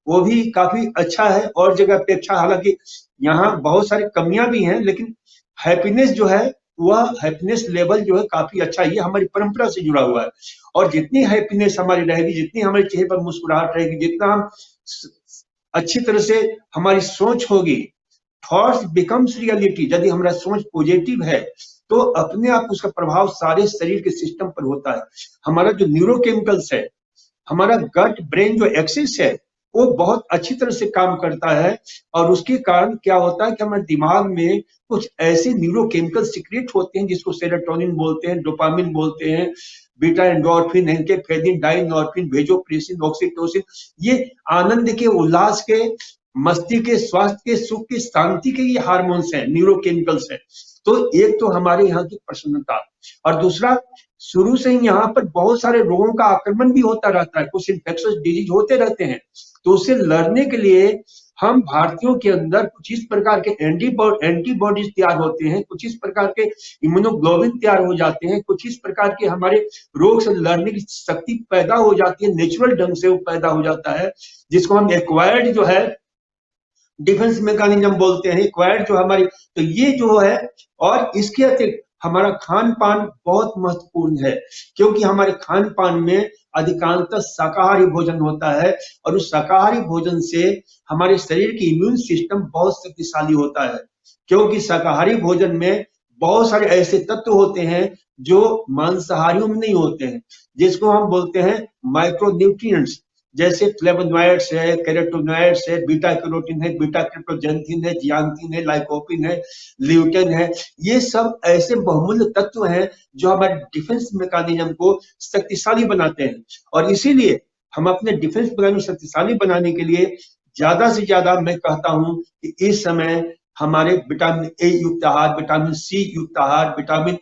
वो भी काफी अच्छा है और जगह अपेक्षा। हालांकि यहाँ बहुत सारी कमियां भी हैं, लेकिन हैप्पीनेस जो है वह हैप्पीनेस लेवल जो है काफी अच्छा है, ये हमारी परंपरा से जुड़ा हुआ है। और जितनी हैप्पीनेस हमारी रहेगी, जितनी हमारे चेहरे पर मुस्कुराहट रहेगी, जितना हम अच्छी तरह से हमारी सोच होगी, थॉट्स बिकम्स रियलिटी, यदि हमारा सोच पॉजिटिव है तो अपने आप उसका प्रभाव सारे शरीर के सिस्टम पर होता है। हमारा जो न्यूरोकेमिकल्स है, हमारा गट ब्रेन जो एक्सिस है, वो बहुत अच्छी तरह से काम करता है, और उसके कारण क्या होता है कि हमारे दिमाग में कुछ ऐसे न्यूरोकेमिकल सीक्रेट होते हैं जिसको सेरोटोनिन बोलते हैं, डोपामिन बोलते हैं, बीटा एंडोर्फिन, एंकेफेलिन, डाइनॉर्फिन, वेजोप्रेसिन, ऑक्सीटोसिन, ये आनंद के, उल्लास के मस्तिष्क के स्वास्थ्य के, सुख के, शांति के ये हार्मोन्स हैं, न्यूरोकेमिकल्स हैं। तो एक तो हमारे यहाँ की प्रसन्नता, और दूसरा शुरू से ही यहाँ पर बहुत सारे रोगों का आक्रमण भी होता रहता है, कुछ इन्फेक्शियस डिजीज होते रहते हैं। तो उससे लड़ने के लिए हम भारतीयों के अंदर कुछ इस प्रकार के एंटीबॉडीज तैयार होते हैं, कुछ इस प्रकार के इम्यूनोग्लोबिन तैयार हो जाते हैं, कुछ इस प्रकार के हमारे रोग से लड़ने की शक्ति पैदा हो जाती है, नेचुरल ढंग से वो पैदा हो जाता है, जिसको हम एक्वायर्ड जो है डिफेंस मैकेनिज्म बोलते हैं, एक्वायर्ड जो हमारी। तो ये जो है, और इसके अतिरिक्त हमारा खान पान बहुत महत्वपूर्ण है, क्योंकि हमारे खान पान में अधिकांशतः शाकाहारी भोजन होता है, और उस शाकाहारी भोजन से हमारे शरीर की इम्यून सिस्टम बहुत शक्तिशाली होता है, क्योंकि शाकाहारी भोजन में बहुत सारे ऐसे तत्व होते हैं जो मांसाहारियों में नहीं होते हैं, जिसको हम बोलते हैं माइक्रो न्यूट्रिएंट्स, जैसे फ्लेवोनॉइड्स है, कैरोटीनॉइड्स है, बीटा कैरोटीन है, बीटा क्रिप्टोजेंथिन है, जियांथिन है, लाइकोपिन है, ल्यूटेन है। ये सब ऐसे बहुमूल्य तत्व हैं जो हमारे डिफेंस मैकेनिज्म को शक्तिशाली बनाते हैं, और इसीलिए हम अपने डिफेंस मैकेनिज्म शक्तिशाली बनाने के लिए ज्यादा से ज्यादा मैं कहता हूं कि इस समय हमारे विटामिन ए युक्त आहार, विटामिन सी युक्त आहार, विटामिन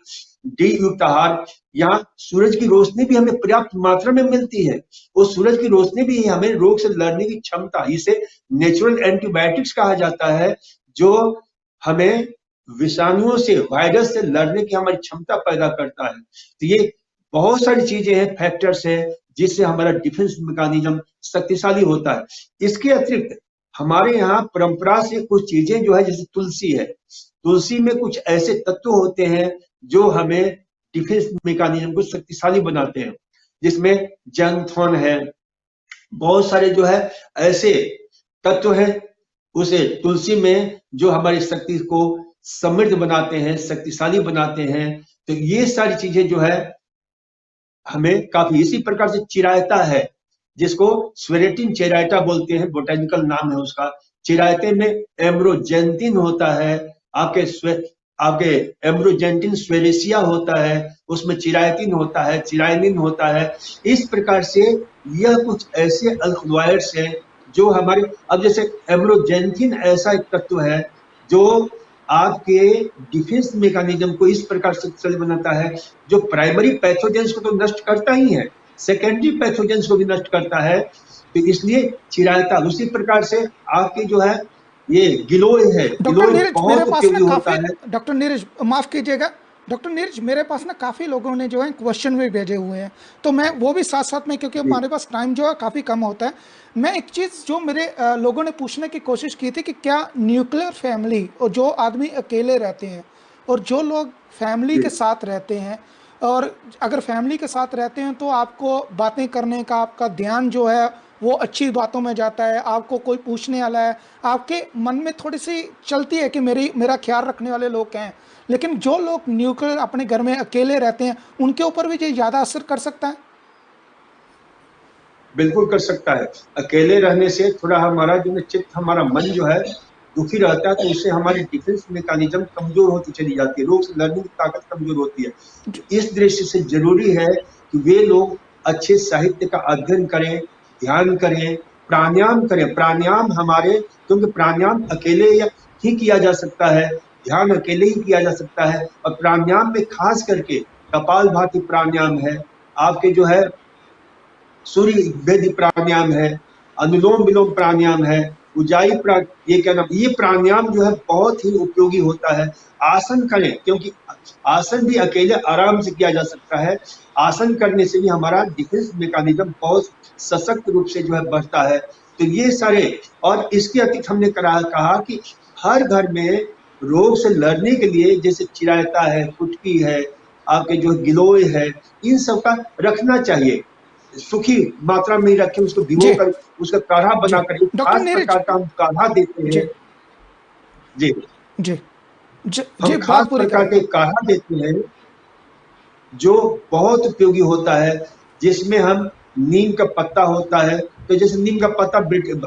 डी युक्त आहार, यहाँ सूरज की रोशनी भी हमें पर्याप्त मात्रा में मिलती है। उस सूरज की रोशनी भी हमें रोग से लड़ने की क्षमता, इसे नेचुरल एंटीबायोटिक्स कहा जाता है, जो हमें विषाणुओं से, वायरस से लड़ने की हमारी क्षमता पैदा करता है। तो ये बहुत सारी चीजें हैं, फैक्टर्स हैं, जिससे हमारा डिफेंस मैकेनिज्म शक्तिशाली होता है। इसके अतिरिक्त हमारे यहाँ परंपरा से कुछ चीजें जो है, जैसे तुलसी है, तुलसी में कुछ ऐसे तत्व होते हैं जो हमें डिफेंस मैकेनिज्म को शक्तिशाली बनाते हैं, जिसमें जैंथोन है, बहुत सारे जो है ऐसे तत्व हैं उसे तुलसी में, जो हमारी शक्ति को समृद्ध बनाते हैं, शक्तिशाली बनाते हैं। तो ये सारी चीजें जो है हमें काफी, इसी प्रकार से चिरायता है, जिसको स्वेरेटिन चिरायता बोलते हैं, बोटेनिकल नाम है उसका। चिरायते में एम्ब्रोजेंटिन होता है, आपके एम्ब्रोजेंटिन स्वेरेसिया होता है, उसमें चिरायतिन होता है, चिराइनिन होता है। इस प्रकार से यह कुछ ऐसे अल्कलॉइड्स हैं जो हमारे, अब जैसे एम्ब्रोजेंटिन ऐसा एक तत्व है जो आपके डिफेंस मैकेनिज्म को इस प्रकार से शक्तिशाली बनाता है, जो प्राइमरी पैथोजेंस को तो नष्ट करता ही है, सेकेंडरी पैथोजेंस को भी नष्ट करता है। तो इसलिए चिरायता, उसी प्रकार से आपकी जो है ये गिलोय है, गिलोय बहुत उपयोगी होता है। डॉक्टर नीरज माफ कीजिएगा, डॉक्टर नीरज मेरे पास ना काफ़ी लोगों ने जो है क्वेश्चन भी भेजे हुए हैं, तो मैं वो भी साथ साथ में, क्योंकि हमारे पास टाइम जो है काफ़ी कम होता है, मैं एक चीज़ जो मेरे लोगों ने पूछने की कोशिश की थी कि क्या न्यूक्लियर फैमिली, और जो आदमी अकेले रहते हैं और जो लोग फैमिली के साथ रहते हैं, और अगर फैमिली के साथ रहते हैं तो आपको बातें करने का, आपका ध्यान जो है वो अच्छी बातों में जाता है, आपको कोई पूछने वाला है, आपके मन में थोड़ी सी चलती है कि मेरा ख्याल रखने वाले लोग हैं। लेकिन जो लोग न्यूक्लियर अपने घर में अकेले रहते हैं, उनके ऊपर भी ये ज़्यादा असर कर सकता है? बिल्कुल कर सकता है। अकेले रहने से थोड़ा हमारा जो चित्त, हमारा मन जो है दुखी रहता है, तो उससे हमारी डिफेंस मैकेनिज्म कमजोर होती चली जाती है, रोग से लड़ने की ताकत कमजोर होती है। इस दृष्टि से जरूरी है कि वे लोग अच्छे साहित्य का अध्ययन करें, ध्यान करें, प्राणायाम करें। प्राणायाम हमारे, क्योंकि प्राणायाम अकेले ही किया जा सकता है, ध्यान अकेले ही किया जा सकता है, और प्राणायाम में खास करके कपालभाति प्राणायाम है, आपके जो है सूर्य वेदी प्राणायाम है, अनुलोम विलोम प्राणायाम है, उजाई ये क्या नाम, ये प्राणायाम जो है बहुत ही उपयोगी होता है। आसन करें, क्योंकि आसन भी अकेले आराम से किया जा सकता है। आसन करने से भी हमारा डिफेंस मैकेनिज्म बहुत सशक्त रूप से जो है बढ़ता है। तो ये सारे, और इसके अतिरिक्त हमने कहा कि हर घर में रोग से लड़ने के लिए, जैसे चिरायता है, फुटकी है, आपके जो गिलोय है, इन सब का रखना चाहिए, सुखी मात्रा में रखें, उसको भिगो कर उसका काढ़ा बनाकर, खास प्रकार का हम काढ़ा देते हैं। जी जी जी, हम खास प्रकार के काढ़ा देते हैं जो बहुत उपयोगी होता है, जिसमें हम नीम का पत्ता होता है, तो जैसे नीम का पत्ता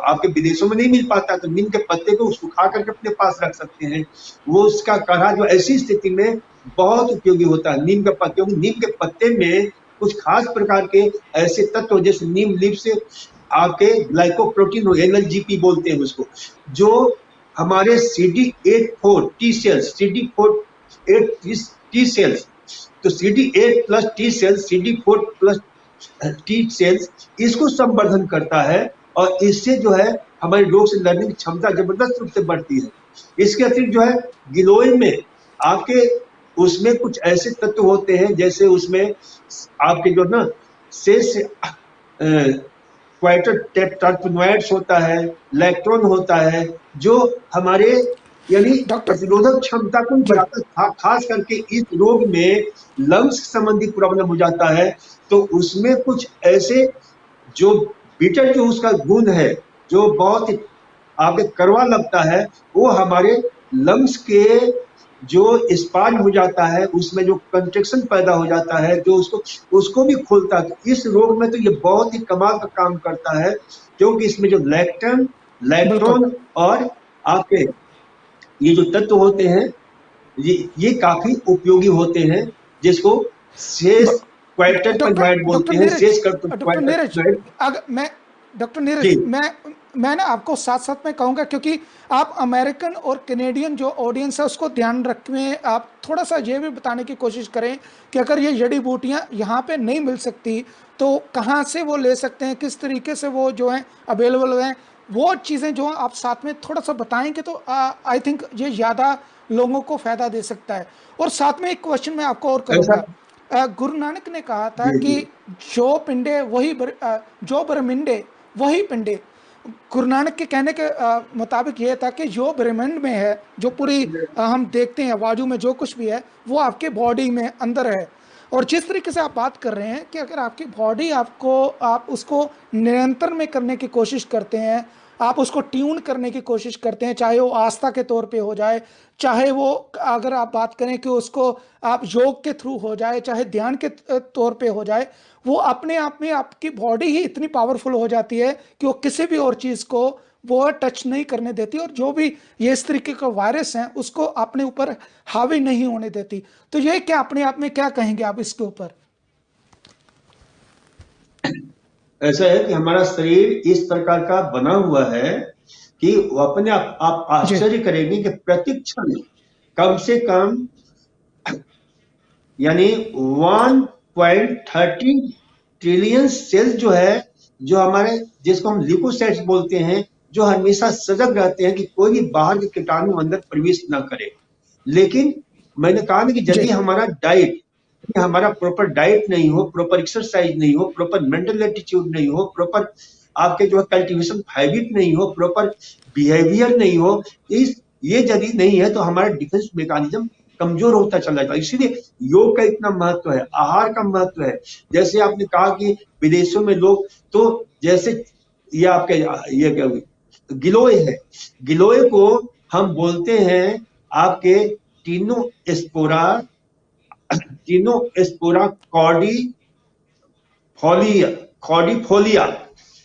आपके विदेशों में नहीं मिल पाता, तो नीम के पत्ते को सुखा करके अपने पास रख सकते हैं। वो उसका काढ़ा जो ऐसी स्थिति में बहुत उपयोगी होता है, नीम का पत्ते, क्योंकि नीम के पत्ते में कुछ खास प्रकार के ऐसे तत्व, जैसे नीम लीफ से आपके ग्लाइकोप्रोटीन हो, NLGP बोलते हैं उसको, जो हमारे CD8 T cells, CD8 T cells, तो CD8 plus T cells, CD4 plus T cells, इसको संवर्धन करता है और इससे जो है हमारी रोग से लड़ने की क्षमता जबरदस्त रूप से बढ़ती है। इसके अतिरिक्त जो है गिलोय में आपके उसमें कुछ ऐसे तत्व होते हैं, जैसे उसमें आपके जो ना शेष क्वाइटरटेट्रानोइड्स होता है, लैक्टोन होता है, जो हमारे यानी डॉक्टर प्रतिरोधक क्षमता को जी बढ़ाता है। खास करके इस रोग में लंग्स संबंधी प्रॉब्लम हो जाता है, तो उसमें कुछ ऐसे जो बीटल जो उसका गुण है, जो बहुत ही आपके कड़वा लगता है, वो हमारे लंग्स के जो स्पान हो जाता है, उसमें जो कंट्रेक्शन पैदा हो जाता है, जो उसको भी खोलता है। तो इस रोग में तो ये बहुत ही कमाल का काम करता है, क्योंकि इसमें जो लैक्टन, बिल्कुल। लैक्टोन और आपके ये जो तत्व होते हैं, ये काफी उपयोगी होते हैं, जिसको शेष ब- डॉक्टर क्वाइटरटेनॉइड डॉक्टर बोलते हैं, नीरज शेष डॉक्टर नीरज क्वाइटरटेनॉइड। अगर मैं डॉक्टर जी नीरज मैं ना आपको साथ साथ में कहूंगा, क्योंकि आप अमेरिकन और कैनेडियन जो ऑडियंस है उसको ध्यान रखें, आप थोड़ा सा ये भी बताने की कोशिश करें कि अगर ये जड़ी बूटियां यहाँ पे नहीं मिल सकती तो कहाँ से वो ले सकते हैं, किस तरीके से वो जो है अवेलेबल हैं, वो चीज़ें जो आप साथ में थोड़ा सा बताएंगे तो आई थिंक ये ज़्यादा लोगों को फायदा दे सकता है। और साथ में एक क्वेश्चन मैं आपको और ऐसा। करूंगा। गुरु नानक ने कहा था जी कि जी जो पिंडे वही जो ब्रह्मिंडे वही पिंडे। गुरु नानक के कहने के मुताबिक ये था कि जो ब्रह्मांड में है, जो पूरी हम देखते हैं वायु में जो कुछ भी है, वो आपके बॉडी में अंदर है। और जिस तरीके से आप बात कर रहे हैं कि अगर आपकी बॉडी आपको आप उसको नियंत्रण में करने की कोशिश करते हैं, आप उसको ट्यून करने की कोशिश करते हैं, चाहे वो आस्था के तौर पे हो जाए, चाहे वो अगर आप बात करें कि उसको आप योग के थ्रू हो जाए, चाहे ध्यान के तौर पे हो जाए, वो अपने आप में आपकी बॉडी ही इतनी पावरफुल हो जाती है कि वो किसी भी और चीज़ को वो टच नहीं करने देती, और जो भी ये इस तरीके का वायरस हैं उसको अपने ऊपर हावी नहीं होने देती। तो ये क्या अपने आप में क्या कहेंगे आप इसके ऊपर? ऐसा है कि हमारा शरीर इस प्रकार का बना हुआ है कि वो अपने आप जी आश्चर्य करेंगे कि प्रतिक क्षण कम से कम यानी 1.30 ट्रिलियन सेल्स जो है, जो हमारे जिसको हम ल्यूकोसाइट्स बोलते हैं, जो हमेशा सजग रहते हैं कि कोई भी बाहर के कीटाणु अंदर प्रवेश ना करे। लेकिन मैंने कहा ना कि जी यदि हमारा प्रॉपर डाइट नहीं हो, प्रॉपर एक्सरसाइज नहीं हो, प्रॉपर मेंटल एटीट्यूड नहीं हो, प्रॉपर आपके जो है कल्टीवेशन हैबिट नहीं हो, प्रॉपर बिहेवियर नहीं हो, इस ये यदि नहीं है तो हमारा डिफेंस मैकेनिज्म कमजोर होता चला जाता है। इसीलिए योग का इतना महत्व है, आहार का महत्व है। जैसे आपने कहा कि विदेशों में लोग तो जैसे ये आपके ये क्या गिलोय है, गिलोय को हम बोलते हैं आपके टीनोस्पोरा, टीनोस्पोरा कॉर्डिफोलिया, कॉर्डिफोलिया,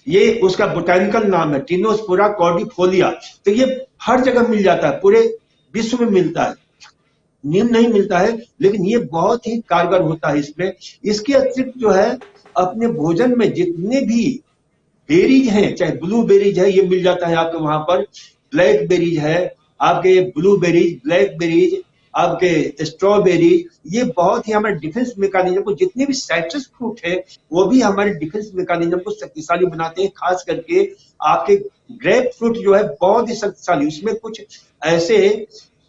ये उसका बोटेनिकल नाम है, टीनोस्पोरा कॉर्डिफोलिया। तो ये हर जगह मिल जाता है, पूरे विश्व में मिलता है, नीम नहीं मिलता है, लेकिन ये बहुत ही कारगर होता है इसमें। इसके अतिरिक्त जो है अपने भोजन में जितने भी बेरीज हैं, चाहे ब्लू बेरीज है, ये मिल जाता है आपके वहां पर, ब्लैक बेरीज है, आपके ब्लू बेरीज, ब्लैक बेरीज, आपके स्ट्रॉबेरीज, ये बहुत ही हमारे डिफेंस मैकेनिज्म को, जितने भी साइट्रस फ्रूट है वो भी हमारे डिफेंस मैकेनिज्म को शक्तिशाली बनाते हैं। खास करके आपके ग्रेप फ्रूट जो है बहुत ही शक्तिशाली, उसमें कुछ ऐसे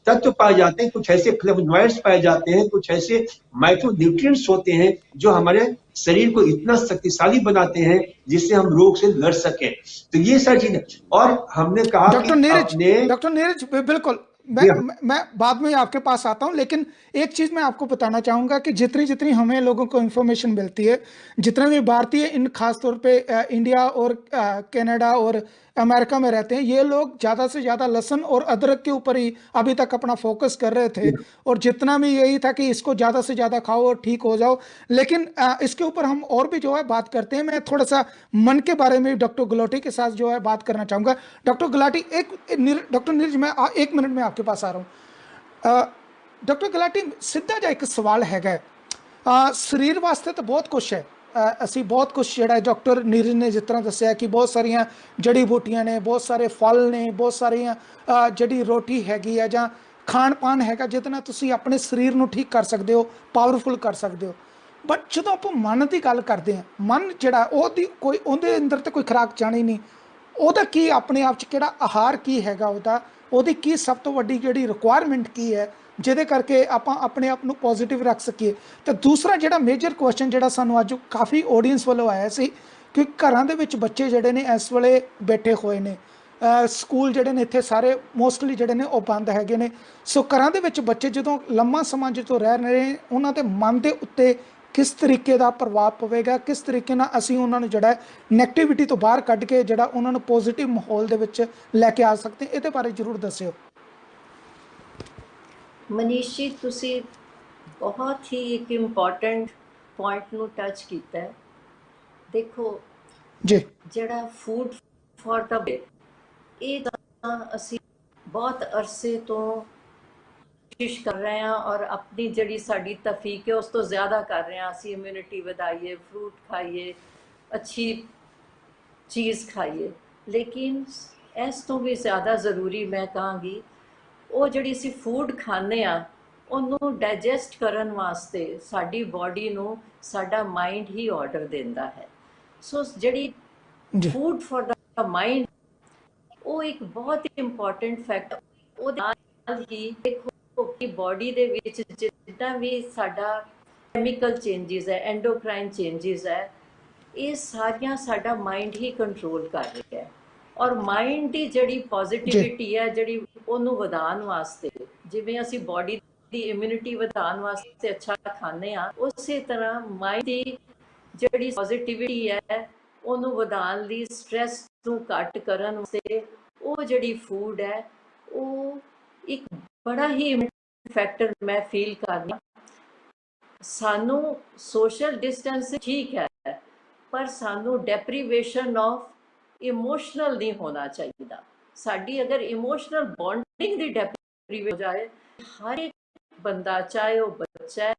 तत्व पाए जाते हैं, कुछ ऐसे फ्लेवोनॉइड्स पाए जाते हैं, कुछ ऐसे माइक्रो न्यूट्रिएंट्स होते हैं जो हमारे शरीर को इतना शक्तिशाली बनाते हैं जिससे हम रोग से लड़ सके। तो ये सारी चीजें, और हमने कहा कि अपने डॉक्टर नीरज बिल्कुल। जी हाँ, मैं बाद में आपके पास आता हूं, लेकिन एक चीज मैं आपको बताना चाहूंगा कि जितनी जितनी हमें लोगों को इन्फॉर्मेशन मिलती है, जितने भी भारतीय इन खास तौर पे इंडिया और कनाडा और अमेरिका में रहते हैं, ये लोग ज़्यादा से ज़्यादा लहसुन और अदरक के ऊपर ही अभी तक अपना फोकस कर रहे जी थे, और जितना भी यही था कि इसको ज़्यादा से ज़्यादा खाओ और ठीक हो जाओ। लेकिन इसके ऊपर हम और भी जो है बात करते हैं। मैं थोड़ा सा मन के बारे में डॉक्टर गुलाटी के साथ जो है बात करना चाहूँगा। डॉक्टर गुलाटी डॉक्टर नीरज, मैं 1 मिनट में आपके पास आ रहा हूँ। डॉक्टर गुलाटी, सीधा जा एक सवाल हैगा। ਸਰੀਰ ਵਾਸਤੇ ਤਾਂ ਬਹੁਤ ਕੁਝ ਹੈ, ਅਸੀਂ ਬਹੁਤ ਕੁਝ ਜਿਹੜਾ ਡਾਕਟਰ ਨੀਰਜ ਨੇ ਜਿਸ ਤਰ੍ਹਾਂ ਦੱਸਿਆ ਕਿ ਬਹੁਤ ਸਾਰੀਆਂ ਜੜੀ ਬੂਟੀਆਂ ਨੇ, ਬਹੁਤ ਸਾਰੇ ਫਲ ਨੇ, ਬਹੁਤ ਸਾਰੀਆਂ ਜਿਹੜੀ ਰੋਟੀ ਹੈਗੀ ਆ ਜਾਂ ਖਾਣ ਪਾਣ ਹੈਗਾ ਜਿਹਦੇ ਨਾਲ ਤੁਸੀਂ ਆਪਣੇ ਸਰੀਰ ਨੂੰ ਠੀਕ ਕਰ ਸਕਦੇ ਹੋ, ਪਾਵਰਫੁਲ ਕਰ ਸਕਦੇ ਹੋ। ਬਟ ਜਦੋਂ ਆਪਾਂ ਮਨ ਦੀ ਗੱਲ ਕਰਦੇ ਹਾਂ, ਮਨ ਜਿਹੜਾ ਉਹਦੀ ਕੋਈ ਉਹਦੇ ਅੰਦਰ ਤੇ ਕੋਈ ਖੁਰਾਕ ਜਾਣੀ ਨਹੀਂ, ਉਹਦਾ ਕੀ ਆਪਣੇ ਆਪ 'ਚ ਕਿਹੜਾ ਆਹਾਰ ਕੀ ਹੈਗਾ, ਉਹਦੀ ਕੀ ਸਭ ਤੋਂ ਵੱਡੀ ਜਿਹੜੀ ਰਿਕੁਆਇਰਮੈਂਟ ਕੀ ਹੈ ਜਿਹਦੇ ਕਰਕੇ ਆਪਾਂ ਆਪਣੇ ਆਪ ਨੂੰ ਪੋਜ਼ੀਟਿਵ ਰੱਖ ਸਕੀਏ। ਤੇ ਦੂਸਰਾ ਜਿਹੜਾ ਮੇਜਰ ਕੁਐਸਚਨ ਜਿਹੜਾ ਸਾਨੂੰ ਅੱਜ ਕਾਫੀ ਆਡੀਅנס ਵੱਲੋਂ ਆਇਆ ਸੀ ਕਿ ਘਰਾਂ ਦੇ ਵਿੱਚ ਬੱਚੇ ਜਿਹੜੇ ਨੇ ਇਸ ਵੇਲੇ ਬੈਠੇ ਹੋਏ ਨੇ, ਸਕੂਲ ਜਿਹੜੇ ਨੇ ਇੱਥੇ ਸਾਰੇ ਮੋਸਟਲੀ ਜਿਹੜੇ ਨੇ ਉਹ ਬੰਦ ਹੈਗੇ ਨੇ। ਸੋ ਘਰਾਂ ਦੇ ਵਿੱਚ ਬੱਚੇ ਜਦੋਂ ਲੰਮਾ ਸਮਾਂ ਜਦੋਂ ਰਹਿ ਰਹੇ, ਉਹਨਾਂ ਦੇ ਮਨ ਦੇ ਉੱਤੇ ਕਿਸ ਤਰੀਕੇ ਦਾ ਪ੍ਰਭਾਵ ਪਵੇਗਾ, ਕਿਸ ਤਰੀਕੇ ਨਾਲ ਅਸੀਂ ਉਹਨਾਂ ਨੂੰ ਜਿਹੜਾ ਨੈਗੇਟਿਵਿਟੀ ਤੋਂ ਬਾਹਰ ਕੱਢ ਕੇ ਜਿਹੜਾ ਉਹਨਾਂ ਨੂੰ ਪੋਜ਼ਿਟਿਵ ਮਾਹੌਲ ਦੇ ਵਿੱਚ ਲੈ ਕੇ ਆ ਸਕਦੇ, ਇਹਦੇ ਬਾਰੇ ਜ਼ਰੂਰ ਦੱਸਿਓ। ਮਨੀਸ਼ ਜੀ, ਤੁਸੀਂ ਬਹੁਤ ਹੀ ਇੱਕ ਇੰਪੋਰਟੈਂਟ ਪੁਆਇੰਟ ਨੂੰ ਟੱਚ ਕੀਤਾ ਹੈ। ਦੇਖੋ ਜੀ, ਜਿਹੜਾ ਫੂਡ ਫॉर द ਇਹ ਤਾਂ ਅਸੀਂ ਬਹੁਤ ਅਰਸੇ ਤੋਂ ਕੋਸ਼ਿਸ਼ ਕਰ ਰਹੇ ਹਾਂ ਔਰ ਆਪਣੀ ਜਿਹੜੀ ਸਾਡੀ ਤਫੀਕ ਹੈ ਉਸ ਤੋਂ ਜ਼ਿਆਦਾ ਕਰ ਰਹੇ ਹਾਂ। ਅਸੀਂ ਇਮਿਊਨਿਟੀ ਵਧਾਈਏ, ਫਰੂਟ ਖਾਈਏ, ਅੱਛੀ ਚੀਜ਼ ਖਾਈਏ, ਲੇਕਿਨ ਇਸ ਤੋਂ ਵੀ ਜ਼ਿਆਦਾ ਜ਼ਰੂਰੀ ਮੈਂ ਕਹਾਂਗੀ ਉਹ ਜਿਹੜੀ ਅਸੀਂ ਫੂਡ ਖਾਂਦੇ ਹਾਂ ਉਹਨੂੰ ਡਾਈਜੈਸਟ ਕਰਨ ਵਾਸਤੇ ਸਾਡੀ ਬਾਡੀ ਨੂੰ ਸਾਡਾ ਮਾਈਂਡ ਹੀ ਆਰਡਰ ਦਿੰਦਾ ਹੈ। ਸੋ ਜਿਹੜੀ ਫੂਡ ਫॉर द ਮਾਈਂਡ ਉਹ ਇੱਕ ਬਹੁਤ ਇੰਪੋਰਟੈਂਟ ਫੈਕਟਰ, ਉਹਦੇ ਨਾਲ ਹੀ ਦੇਖੋ ਕਿ ਬਾਡੀ ਦੇ ਵਿੱਚ ਜਿੱਦਾਂ ਵੀ ਸਾਡਾ ਕੈਮੀਕਲ ਚੇਂਜਸ ਹੈ, ਐਂਡੋਕਰਾਈਨ ਚੇਂਜਸ ਹੈ, ਇਹ ਸਾਰੀਆਂ ਸਾਡਾ ਮਾਈਂਡ ਹੀ ਕੰਟਰੋਲ ਕਰ ਰਿਹਾ ਹੈ। ਔਰ ਮਾਈਂਡ ਦੀ ਜਿਹੜੀ ਪੋਜ਼ਿਟਿਵਿਟੀ ਹੈ ਜਿਹੜੀ ਉਹਨੂੰ ਵਧਾਉਣ ਵਾਸਤੇ, ਜਿਵੇਂ ਅਸੀਂ ਬਾਡੀ ਦੀ ਇਮਿਊਨਿਟੀ ਵਧਾਉਣ ਵਾਸਤੇ ਅੱਛਾ ਖਾਂਦੇ ਹਾਂ, ਉਸੇ ਤਰ੍ਹਾਂ ਮਾਈਂਡ ਦੀ ਜਿਹੜੀ ਪੋਜ਼ਿਟਿਵਿਟੀ ਹੈ ਉਹਨੂੰ ਵਧਾਉਣ ਲਈ, ਸਟ੍ਰੈਸ ਨੂੰ ਘੱਟ ਕਰਨ ਵਾਸਤੇ ਉਹ ਜਿਹੜੀ ਫੂਡ ਹੈ ਉਹ ਇੱਕ ਬੜਾ ਹੀ ਫੈਕਟਰ ਮੈਂ ਫੀਲ ਕਰਦੀ। ਸਾਨੂੰ ਸੋਸ਼ਲ ਡਿਸਟੈਂਸ ਠੀਕ ਹੈ ਪਰ ਸਾਨੂੰ ਡੈਪਰੀਵੇਸ਼ਨ ਆਫ ਇਮੋਸ਼ਨਲ ਨਹੀਂ ਹੋਣਾ ਚਾਹੀਦਾ। ਸਾਡੀ ਅਗਰ ਇਮੋਸ਼ਨਲ ਬੌਂਡਿੰਗ ਦੀ ਡੈਪਰੀਵੇਸ਼ਨ ਹੋ ਜਾਏ, ਹਰ ਇੱਕ ਬੰਦਾ, ਚਾਹੇ ਉਹ ਬੱਚਾ ਹੈ,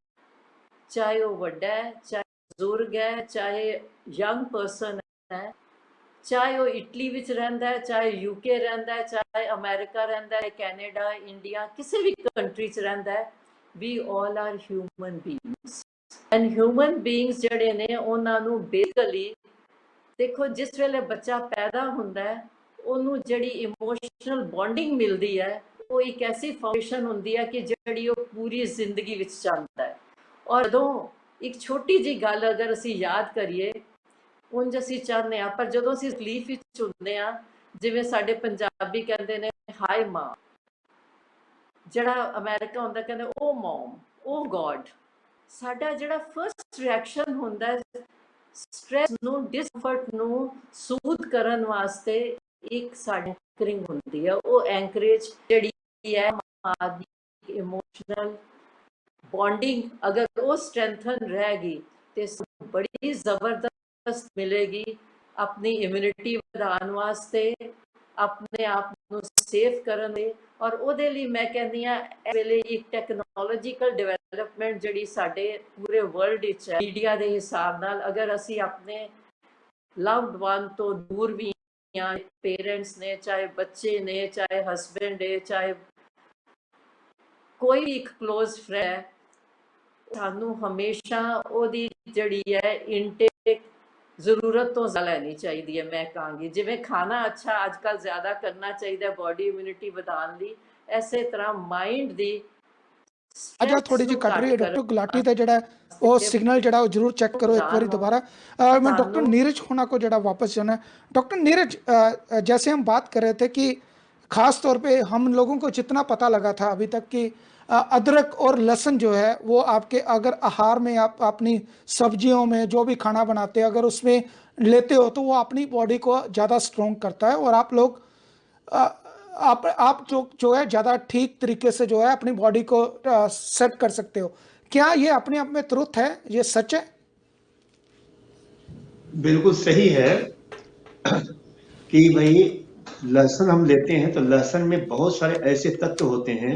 ਚਾਹੇ ਉਹ ਵੱਡਾ ਹੈ, ਚਾਹੇ ਬਜ਼ੁਰਗ ਹੈ, ਚਾਹੇ ਯੰਗ ਪਰਸਨ ਹੈ, ਚਾਹੇ ਉਹ ਇਟਲੀ ਵਿੱਚ ਰਹਿੰਦਾ ਹੈ, ਚਾਹੇ UK ਰਹਿੰਦਾ ਹੈ, ਚਾਹੇ ਅਮਰੀਕਾ ਰਹਿੰਦਾ ਹੈ, ਕੈਨੇਡਾ, ਇੰਡੀਆ, ਕਿਸੇ ਵੀ ਕੰਟਰੀ 'ਚ ਰਹਿੰਦਾ ਹੈ, we all are human beings. And human beings ਜਿਹੜੇ ਨੇ ਉਹਨਾਂ ਨੂੰ ਬੇਸਿਕਲੀ ਦੇਖੋ, ਜਿਸ ਵੇਲੇ ਬੱਚਾ ਪੈਦਾ ਹੁੰਦਾ ਹੈ ਉਹਨੂੰ ਜਿਹੜੀ ਇਮੋਸ਼ਨਲ ਬੌਂਡਿੰਗ ਮਿਲਦੀ ਹੈ ਉਹ ਇੱਕ ਐਸੀ ਫਾਊਂਡੇਸ਼ਨ ਹੁੰਦੀ ਹੈ ਕਿ ਜਿਹੜੀ ਉਹ ਪੂਰੀ ਜ਼ਿੰਦਗੀ ਵਿੱਚ ਚੱਲਦਾ ਹੈ। ਔਰ ਜਦੋਂ ਇੱਕ ਛੋਟੀ ਜਿਹੀ ਗੱਲ ਅਗਰ ਅਸੀਂ ਯਾਦ ਕਰੀਏ, ਉਂਝ ਅਸੀਂ ਚਾਹੁੰਦੇ ਹਾਂ, ਪਰ ਜਦੋਂ ਅਸੀਂ ਤਕਲੀਫ ਵਿੱਚ ਹੁੰਦੇ ਹਾਂ, ਜਿਵੇਂ ਸਾਡੇ ਪੰਜਾਬੀ ਕਹਿੰਦੇ ਨੇ ਹਾਏ ਮਾਂ, ਜਿਹੜਾ ਅਮਰੀਕਾ ਹੁੰਦਾ ਕਹਿੰਦੇ ਓ ਮੌਮ, ਓ ਗੋਡ। ਸਾਡਾ ਜਿਹੜਾ ਫਰਸਟ ਰਿਐਕਸ਼ਨ ਹੁੰਦਾ ਹੈ ਸਟ੍ਰੈਸ ਨੂੰ, ਡਿਸਕੰਫਰਟ ਨੂੰ ਸੂਦ ਕਰਨ ਵਾਸਤੇ ਇੱਕ ਸਾਡੀ ਐਂਕਰਿੰਗ ਹੁੰਦੀ ਹੈ। ਉਹ ਐਂਕਰੇਜ ਜਿਹੜੀ ਹੈ ਆਦਮੀ ਇਮੋਸ਼ਨਲ ਬੌਂਡਿੰਗ ਅਗਰ ਉਹ ਸਟਰੈਂਥਨ ਰਹੇਗੀ ਤੇ ਬੜੀ ਜ਼ਬਰਦਸਤ ਮਿਲੇਗੀ ਆਪਣੀ ਇਮਿਊਨਿਟੀ ਵਧਾਉਣ ਵਾਸਤੇ, ਆਪਣੇ ਆਪ ਨੂੰ ਸੇਫ ਕਰਨ ਦੇ। ਔਰ ਉਹਦੇ ਲਈ ਮੈਂ ਕਹਿੰਦੀ ਹਾਂ ਇਸ ਵੇਲੇ ਇੱਕ ਟੈਕਨੋਲੋਜੀਕਲ ਡਿਵੈਲਪਮੈਂਟ ਜਿਹੜੀ ਸਾਡੇ ਪੂਰੇ ਵਰਲਡ ਵਿੱਚ ਹੈ, ਮੀਡੀਆ ਦੇ ਹਿਸਾਬ ਨਾਲ ਅਗਰ ਅਸੀਂ ਆਪਣੇ ਲਵਡ ਵਨ ਤੋਂ ਦੂਰ ਵੀ ਹਾਂ, ਪੇਰੈਂਟਸ ਨੇ, ਚਾਹੇ ਬੱਚੇ ਨੇ, ਚਾਹੇ ਹਸਬੈਂਡ ਹੈ, ਚਾਹੇ ਕੋਈ ਇੱਕ ਕਲੋਜ਼ ਫਰੈਂਡ ਹੈ, ਸਾਨੂੰ ਹਮੇਸ਼ਾ ਉਹਦੀ ਜਿਹੜੀ ਹੈ ਇਨਟੇਕ ਜ਼ਰੂਰਤ ਤੋਂ ਜ਼ਿਆਦਾ ਲੈਣੀ ਚਾਹੀਦੀ ਹੈ। ਮੈਂ ਕਹਾਂਗੀ ਜਿਵੇਂ ਖਾਣਾ ਅੱਛਾ ਅੱਜ ਕੱਲ੍ਹ ਜ਼ਿਆਦਾ ਕਰਨਾ ਚਾਹੀਦਾ ਬਾਡੀ ਇਮਿਊਨਿਟੀ ਵਧਾਉਣ ਲਈ, ਐਸੇ ਤਰ੍ਹਾਂ ਮਾਈਂਡ ਦੀ ਅੱਜ ਥੋੜੀ ਜਿਹੀ ਕੱਟ ਰਹੀ ਹੈ ਡਾਕਟਰ ਗੁਲਾਟੀ ਦਾ ਜਿਹੜਾ ਉਹ ਸਿਗਨਲ ਜਿਹੜਾ ਉਹ ਜरूर चेक करो एक बार दोबारा। मैं डॉक्टर नीरज होना को जरा वापस जाना है। डॉक्टर नीरज, जैसे हम बात कर रहे थे कि ख़ास तौर पे हम लोगों को जितना पता लगा था अभी तक कि अदरक और लहसुन जो है वो आपके अगर आहार में आप अपनी सब्जियों में जो भी खाना बनाते हैं अगर उसमें लेते हो तो वो अपनी बॉडी को ज़्यादा स्ट्रॉन्ग करता है और आप लोग आप जो है ज़्यादा ठीक तरीके से जो है अपनी बॉडी को सेट कर सकते हो। क्या ये अपने आप में ट्रुथ है, ये सच है? बिल्कुल सही है कि भाई लहसुन हम लेते हैं तो लहसुन में बहुत सारे ऐसे तत्व होते हैं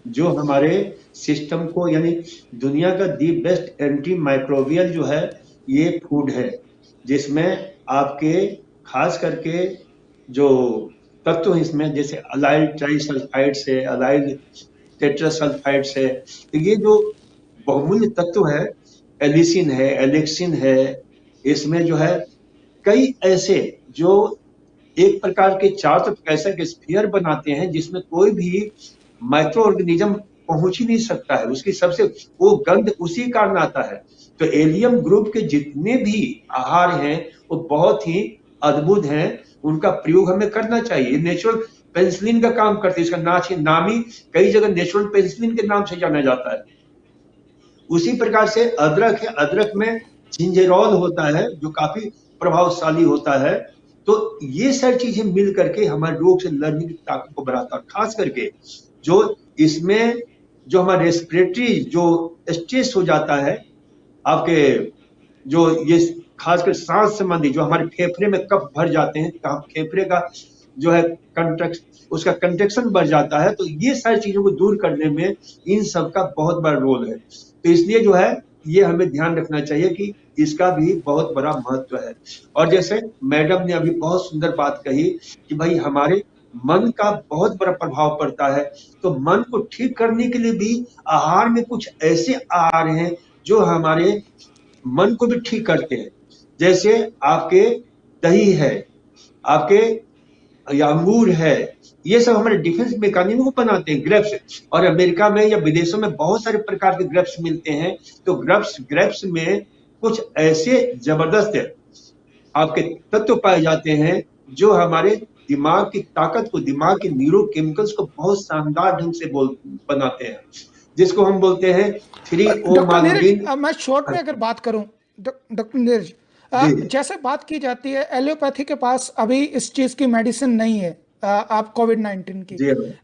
जो हमारे सिस्टम को, यानी दुनिया का दी बेस्ट एंटी माइक्रोबियल जो है ये फूड है जिसमें आपके खास करके जो तत्व हैं इसमें, जैसे अलाइल ट्राइसल्फाइड्स है, अलाइल टेट्रासल्फाइड्स है, तो ये जो बहुमूल्य तत्व है, एलिसिन है, एलेक्सिन है, इसमें जो है कई ऐसे जो एक प्रकार के चार तरफ कैसे के स्फीयर बनाते हैं जिसमें कोई भी माइक्रो ऑर्गेनिज्म पहुंच ही नहीं सकता है, उसकी सबसे वो गंध उसी कारण आता है। तो एलियम ग्रुप के जितने भी आहार हैं वो बहुत ही अद्भुत हैं, उनका प्रयोग हमें करना चाहिए। नेचुरल पेनिसिलिन का काम करते हैं, इसका नाम ही कई जगह नेचुरल पेनिसिलिन के नाम से जाना जाता है। उसी प्रकार से अदरक है, अदरक में जिंजेरोल होता है जो काफी प्रभावशाली होता है। तो ये सारी चीजें मिल करके हमारे रोग से लड़ने की ताकत को बढ़ाता है। खास करके जो इसमें जो हमारे रेस्पिरेटरी जो स्ट्रेस हो जाता है, आपके जो ये खासकर सांस संबंधी जो हमारे फेफड़े में कफ भर जाते हैं, फेफड़े का जो है उसका कंट्रैक्शन बढ़ जाता है, तो ये सारी चीजों को दूर करने में इन सब का बहुत बड़ा रोल है। तो इसलिए जो है ये हमें ध्यान रखना चाहिए कि इसका भी बहुत बड़ा महत्व है। और जैसे मैडम ने अभी बहुत सुंदर बात कही कि भाई हमारे मन का बहुत बड़ा प्रभाव पड़ता है, तो मन को ठीक करने के लिए भी आहार में कुछ ऐसे आहार हैं जो हमारे मन को भी ठीक करते हैं। जैसे आपके दही है, आपके या अंगूर है, ये सब हमारे डिफेंस मैकेनिज्म को बनाते हैं। ग्रेप्स, और अमेरिका में या विदेशों में बहुत सारे प्रकार के ग्रेप्स मिलते हैं। तो ग्रेप्स में कुछ ऐसे जबरदस्त आपके तत्व पाए जाते हैं जो हमारे दिमाग की ताकत को, दिमाग के न्यूरोकेमिकल्स को बहुत शानदार ढंग से बनाते हैं, जिसको हम बोलते हैं डॉक्टर नीरज, थ्री मैं शॉर्ट में अगर बात करूं, डॉक्टर नीरज, जैसे बात की जाती है एलोपैथी के पास अभी इस चीज की मेडिसिन नहीं है, आप कोविड-19 की,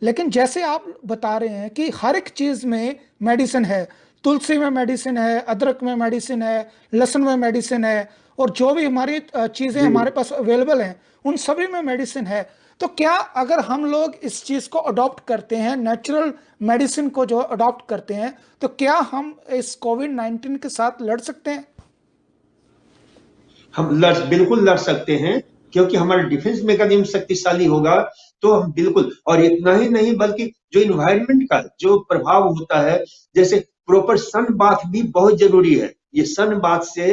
लेकिन जैसे आप बता रहे हैं कि हर एक चीज में मेडिसिन है, तुलसी में मेडिसिन है, अदरक में मेडिसिन है, लहसुन में मेडिसिन है, और जो भी हमारी चीजें हमारे पास अवेलेबल हैं उन सभी में मेडिसिन है। तो क्या अगर हम लोग इस चीज को अडॉप्ट करते हैं, नेचुरल मेडिसिन को जो अडॉप्ट करते हैं, तो क्या हम इस कोविड-19 के साथ लड़ सकते हैं? हम बिल्कुल लड़ सकते हैं, क्योंकि हमारा डिफेंस मैकेनिज्म शक्तिशाली होगा तो हम बिल्कुल। और इतना ही नहीं बल्कि जो इन्वायरमेंट का जो प्रभाव होता है, जैसे प्रॉपर सन बाथ भी बहुत जरूरी है। ये सन बाथ से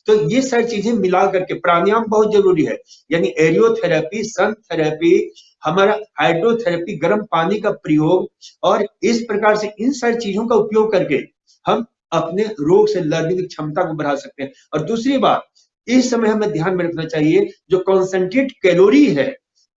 तो ये सारी चीजें मिला करके प्राणायाम बहुत जरूरी है, यानी एरियोथेरेपी, सन थेरेपी, हमारा हाइड्रोथेरेपी, गर्म पानी का प्रयोग, और इस प्रकार से इन सारी चीजों का उपयोग करके हम अपने रोग से लड़ने की क्षमता को बढ़ा सकते हैं। और दूसरी बात, इस समय हमें ध्यान में रखना चाहिए जो कॉन्सेंट्रेट कैलोरी है,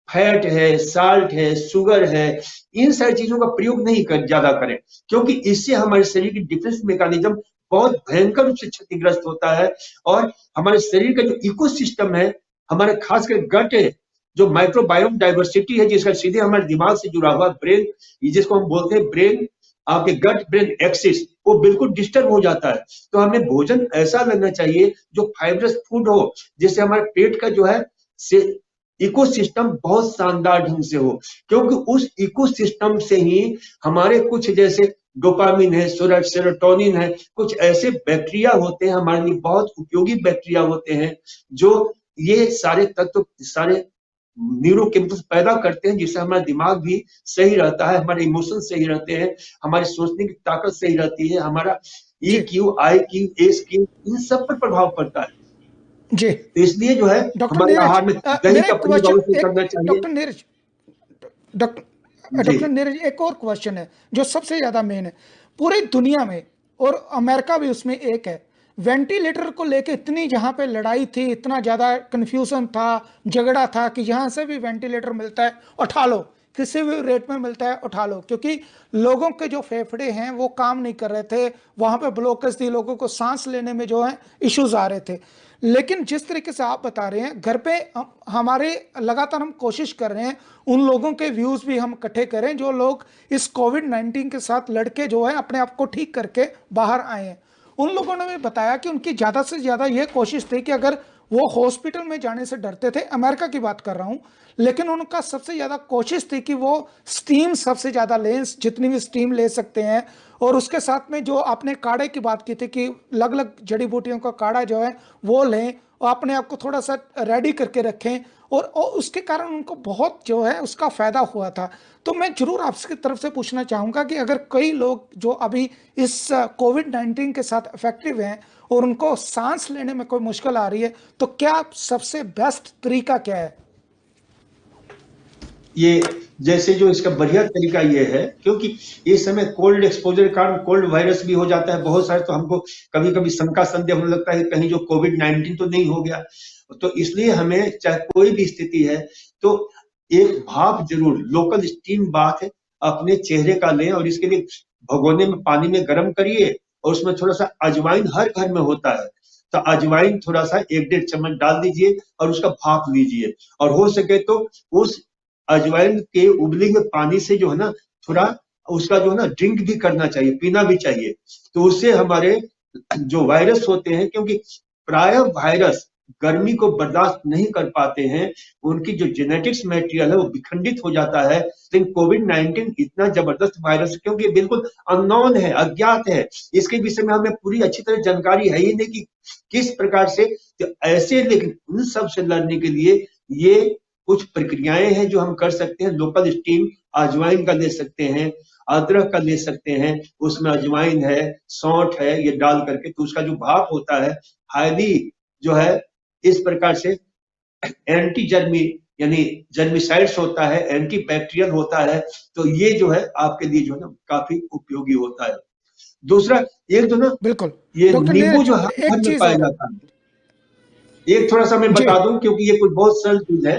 फैट है, साल्ट है, शुगर है, इन सारी चीजों का प्रयोग नहीं ज्यादा करें, क्योंकि इससे हमारे शरीर की डिफेंस मैकेनिज्म बहुत भयंकर रूप से क्षतिग्रस्त होता है। और हमारे शरीर का जो इकोसिस्टम है, हमारे खासकर गट है, जो माइक्रोबायोम डाइवर्सिटी है, जिसका सीधे हमारे दिमाग से जुड़ा हुआ ब्रेन, जिसको हम बोलते हैं ब्रेन, आपके गट ब्रेन एक्सिस, वो बिल्कुल डिस्टर्ब हो जाता है। तो हमें भोजन ऐसा लेना चाहिए जो फाइबरस फूड हो, जिससे हमारे पेट का जो है इकोसिस्टम बहुत शानदार ढंग से हो, क्योंकि उस इकोसिस्टम से ही हमारे कुछ जैसे डोपामिन है, सेरोटोनिन है, कुछ ऐसे बैक्टीरिया होते हैं, हमारे लिए बहुत उपयोगी बैक्टीरिया होते हैं, जो ये सारे तत्व, सारे न्यूरोकेमिकल्स पैदा करते हैं, जिससे हमारा दिमाग भी सही रहता है, हमारे इमोशन सही रहते हैं, हमारी सोचने की ताकत सही रहती है, हमारा EQ, IQ, SQ, इन सब पर प्रभाव पड़ता है जी। तो इसलिए जो है डॉक्टर हमारे नीरज, आहार में दही का प्रयोग अवश्य करना चाहिए। डॉक्टर नीरज, एक और क्वेश्चन है जो सबसे ज्यादा मेन है पूरी दुनिया में, और अमेरिका भी उसमें एक है। वेंटिलेटर को लेके इतनी जहां पे लड़ाई थी, इतना ज्यादा कंफ्यूजन था, झगड़ा था कि यहां से भी वेंटिलेटर मिलता है उठा लो, किसी भी रेट में मिलता है उठा लो, क्योंकि लोगों के जो फेफड़े हैं वो काम नहीं कर रहे थे, वहां पे ब्लॉकेज थी, लोगों को सांस लेने में जो है इश्यूज आ रहे थे। लेकिन जिस तरीके से आप बता रहे हैं, घर पे हमारे लगातार हम कोशिश कर रहे हैं उन लोगों के व्यूज भी हम इकट्ठे करें जो लोग इस कोविड-19 के साथ लड़के जो है अपने आप को ठीक करके बाहर आए हैं। उन लोगों ने भी बताया कि उनकी ज़्यादा से ज़्यादा ये कोशिश थी कि अगर वो हॉस्पिटल में जाने से डरते थे, अमेरिका की बात कर रहा हूं, लेकिन उनका सबसे ज्यादा कोशिश थी कि वो स्टीम सबसे ज्यादा लें, जितनी भी स्टीम ले सकते हैं। और उसके साथ में जो आपने काढ़े की बात की थी कि अलग अलग जड़ी बूटियों का काढ़ा जो है वो लें और अपने आप को थोड़ा सा रेडी करके रखें, और उसके कारण उनको बहुत जो है उसका फायदा हुआ था। तो मैं जरूर आपकी तरफ से पूछना चाहूंगा कि अगर कई लोग जो अभी इस कोविड-19 के साथ इफेक्टिव हैं और उनको सांस लेने में कोई मुश्किल आ रही है, तो क्या सबसे बेस्ट तरीका क्या है? ये जैसे जो इसका बढ़िया तरीका ये है, क्योंकि इस समय कोल्ड एक्सपोजर के कारण कोल्ड वायरस भी हो जाता है बहुत सारे, तो हमको कभी कभी शंका संदेह होने लगता है कहीं जो कोविड-19 तो नहीं हो गया। तो इसलिए हमें चाहे कोई भी स्थिति है तो एक भाप जरूर, लोकल स्टीम बाथ अपने चेहरे का लें, और इसके लिए भगोने में पानी में गर्म करिए और उसमें थोड़ा सा अजवाइन, हर घर में होता है, तो अजवाइन थोड़ा सा 1-1.5 चम्मच डाल दीजिए और उसका भाप लीजिए। और हो सके तो उस अजवाइन के उबले हुए पानी से जो है ना थोड़ा उसका जो है ना ड्रिंक भी करना चाहिए, पीना भी चाहिए। तो उससे हमारे जो वायरस होते हैं, क्योंकि प्राय वायरस गर्मी को बर्दाश्त नहीं कर पाते हैं, उनकी जो जेनेटिक्स मटेरियल है वो विखंडित हो जाता है। लेकिन कोविड-19 इतना जबरदस्त वायरस है क्योंकि बिल्कुल अननोन है, अज्ञात है, इसके विषय में हमें पूरी अच्छी तरह जानकारी है ही नहीं कि किस प्रकार से। तो ऐसे, लेकिन उन सब से लड़ने के लिए ये कुछ प्रक्रियाएं हैं जो हम कर सकते हैं। लोकल स्टीम अजवाइन का ले सकते हैं, अदरक का ले सकते हैं, उसमें अजवाइन है, सौंठ है, ये डाल करके तो उसका जो भाप होता है हाईली जो है इस प्रकार से एंटी जर्मी यानी जर्मिसाइड्स होता है, एंटी बैक्टीरियल होता है, तो ये जो है आपके लिए जो है ना काफी उपयोगी होता है। दूसरा एक जो ना बिल्कुल ये डॉक्टर नींबू जो हर एक घर में चीज पाया और जाता है, एक थोड़ा सा मैं जी। बता दूं क्योंकि ये कुछ बहुत सरल चीज है।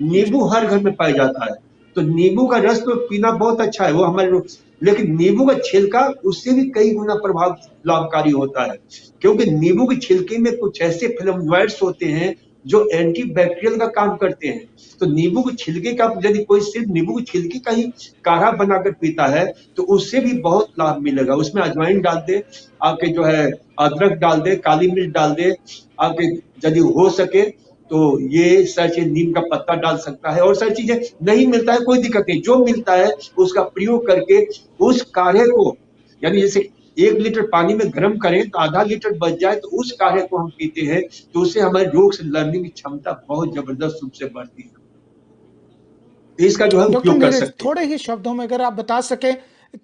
नींबू हर घर में पाया जाता है, तो नींबू का रस तो पीना बहुत अच्छा है, वो हमारे, लेकिन नींबू का छिलका उससे भी कई गुना प्रभाव लाभकारी होता है, क्योंकि नींबू के छिलके में कुछ ऐसे फ्लेवोनॉइड्स होते हैं जो एंटी बैक्टीरियल का काम करते हैं। तो नींबू के छिलके का, यदि कोई सिर्फ नींबू के छिलके का ही काढ़ा बनाकर पीता है तो उससे भी बहुत लाभ मिलेगा। उसमें अजवाइन डाल दे, आपके जो है अदरक डाल दे, काली मिर्च डाल दे, आपके यदि हो सके तो ये सारी चीज, नीम का पत्ता डाल सकता है, और सारी चीजें नहीं मिलता है कोई दिक्कत नहीं, जो मिलता है उसका प्रयोग करके उस काढ़े को, यानी जैसे 1 लीटर पानी में गर्म करें तो आधा लीटर बच जाए, तो उस काढ़े को हम पीते हैं तो उससे हमारे रोग से लड़ने की क्षमता बहुत जबरदस्त रूप से बढ़ती है। तो इसका जो है डॉक्टर उपयोग कर नीरज, सकते हैं। थोड़े ही शब्दों में अगर आप बता सकें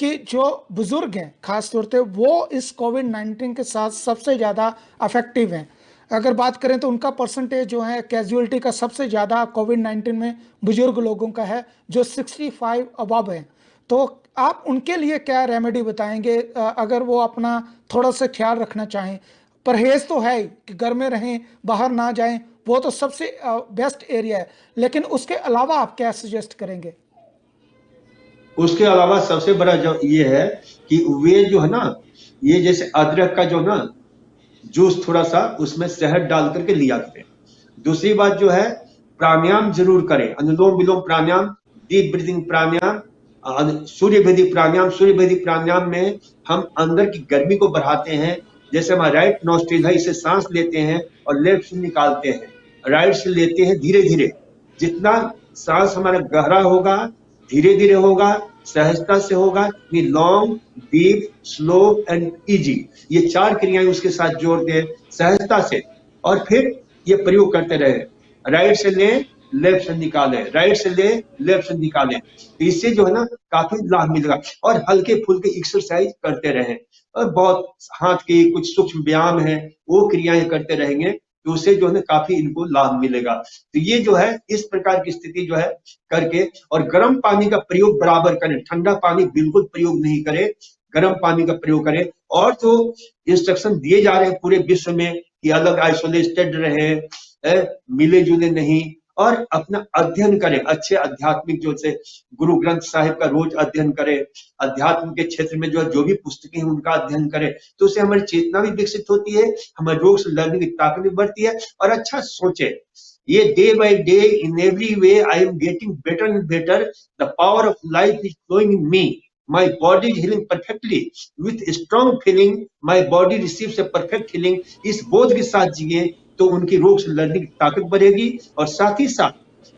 कि जो बुजुर्ग हैं खास तौर पे वो इस कोविड-19 के साथ सबसे ज्यादा अफेक्टिव हैं, अगर बात करें तो उनका परसेंटेज जो है कैजुअलिटी का सबसे ज्यादा कोविड-19 में बुजुर्ग लोगों का है जो 65 अबव है, तो आप उनके लिए क्या रेमेडी बताएंगे अगर वो अपना थोड़ा सा ख्याल रखना चाहें? परहेज तो है ही कि घर में रहें, बाहर ना जाएं, वो तो सबसे बेस्ट एरिया है, लेकिन उसके अलावा आप क्या सजेस्ट करेंगे? उसके अलावा सबसे बड़ा जो ये है कि वे जो है ना, ये जैसे अदरक का जो ना जूस थोड़ा सा उसमें शहद डाल करके लिया करें। दूसरी बात जो है, प्राणायाम जरूर करें, अनुलोम विलोम प्राणायाम, डीप ब्रीदिंग प्राणायाम, सूर्य भेदी प्राणायाम। सूर्य भेदी प्राणायाम में हम अंदर की गर्मी को बढ़ाते हैं, जैसे हमारा राइट नॉस्ट्रिल है, इसे सांस लेते हैं और लेफ्ट से निकालते हैं, राइट से लेते हैं धीरे धीरे। जितना सांस हमारा गहरा होगा, धीरे धीरे होगा, सहजता से होगा, long, deep, slow and easy, ये 4 क्रियाएं उसके साथ जोड़ दे सहजता से, और फिर ये प्रयोग करते रहे। राइट से लें, लेफ्ट से निकालें, राइट से लें, लेफ्ट से निकालें, इससे जो है ना काफी लाभ मिलेगा। और हल्के फुल्के एक्सरसाइज करते रहें, और बहुत हाथ के कुछ सूक्ष्म व्यायाम है वो क्रियाएं करते रहेंगे, तो उससे जो है ना काफी इनको लाभ मिलेगा। तो ये जो है इस प्रकार की स्थिति जो है करके, और गर्म पानी का प्रयोग बराबर करें, ठंडा पानी बिल्कुल प्रयोग नहीं करें, गर्म पानी का प्रयोग करें। और जो इंस्ट्रक्शन दिए जा रहे हैं पूरे विश्व में कि अलग आइसोलेटेड रहे, मिले जुले नहीं, और अपना अध्ययन करें, अच्छे आध्यात्मिक जो से गुरु ग्रंथ साहिब का रोज अध्ययन करें, अध्यात्म के क्षेत्र में जो भी पुस्तकें हैं उनका अध्ययन करें, तो उससे हमारी चेतना भी विकसित होती है, हमारे रोग से लड़ने की ताकत भी बढ़ती है, और अच्छा सोचे। ये day by day in every way I am getting better and better, the power of life is flowing in me, my body is healing perfectly with strong feeling, my body receives a perfect healing। इस बोध के साथ जिए तो उनकी रोग से लड़ने की ताकत बढ़ेगी और साथ ही साथ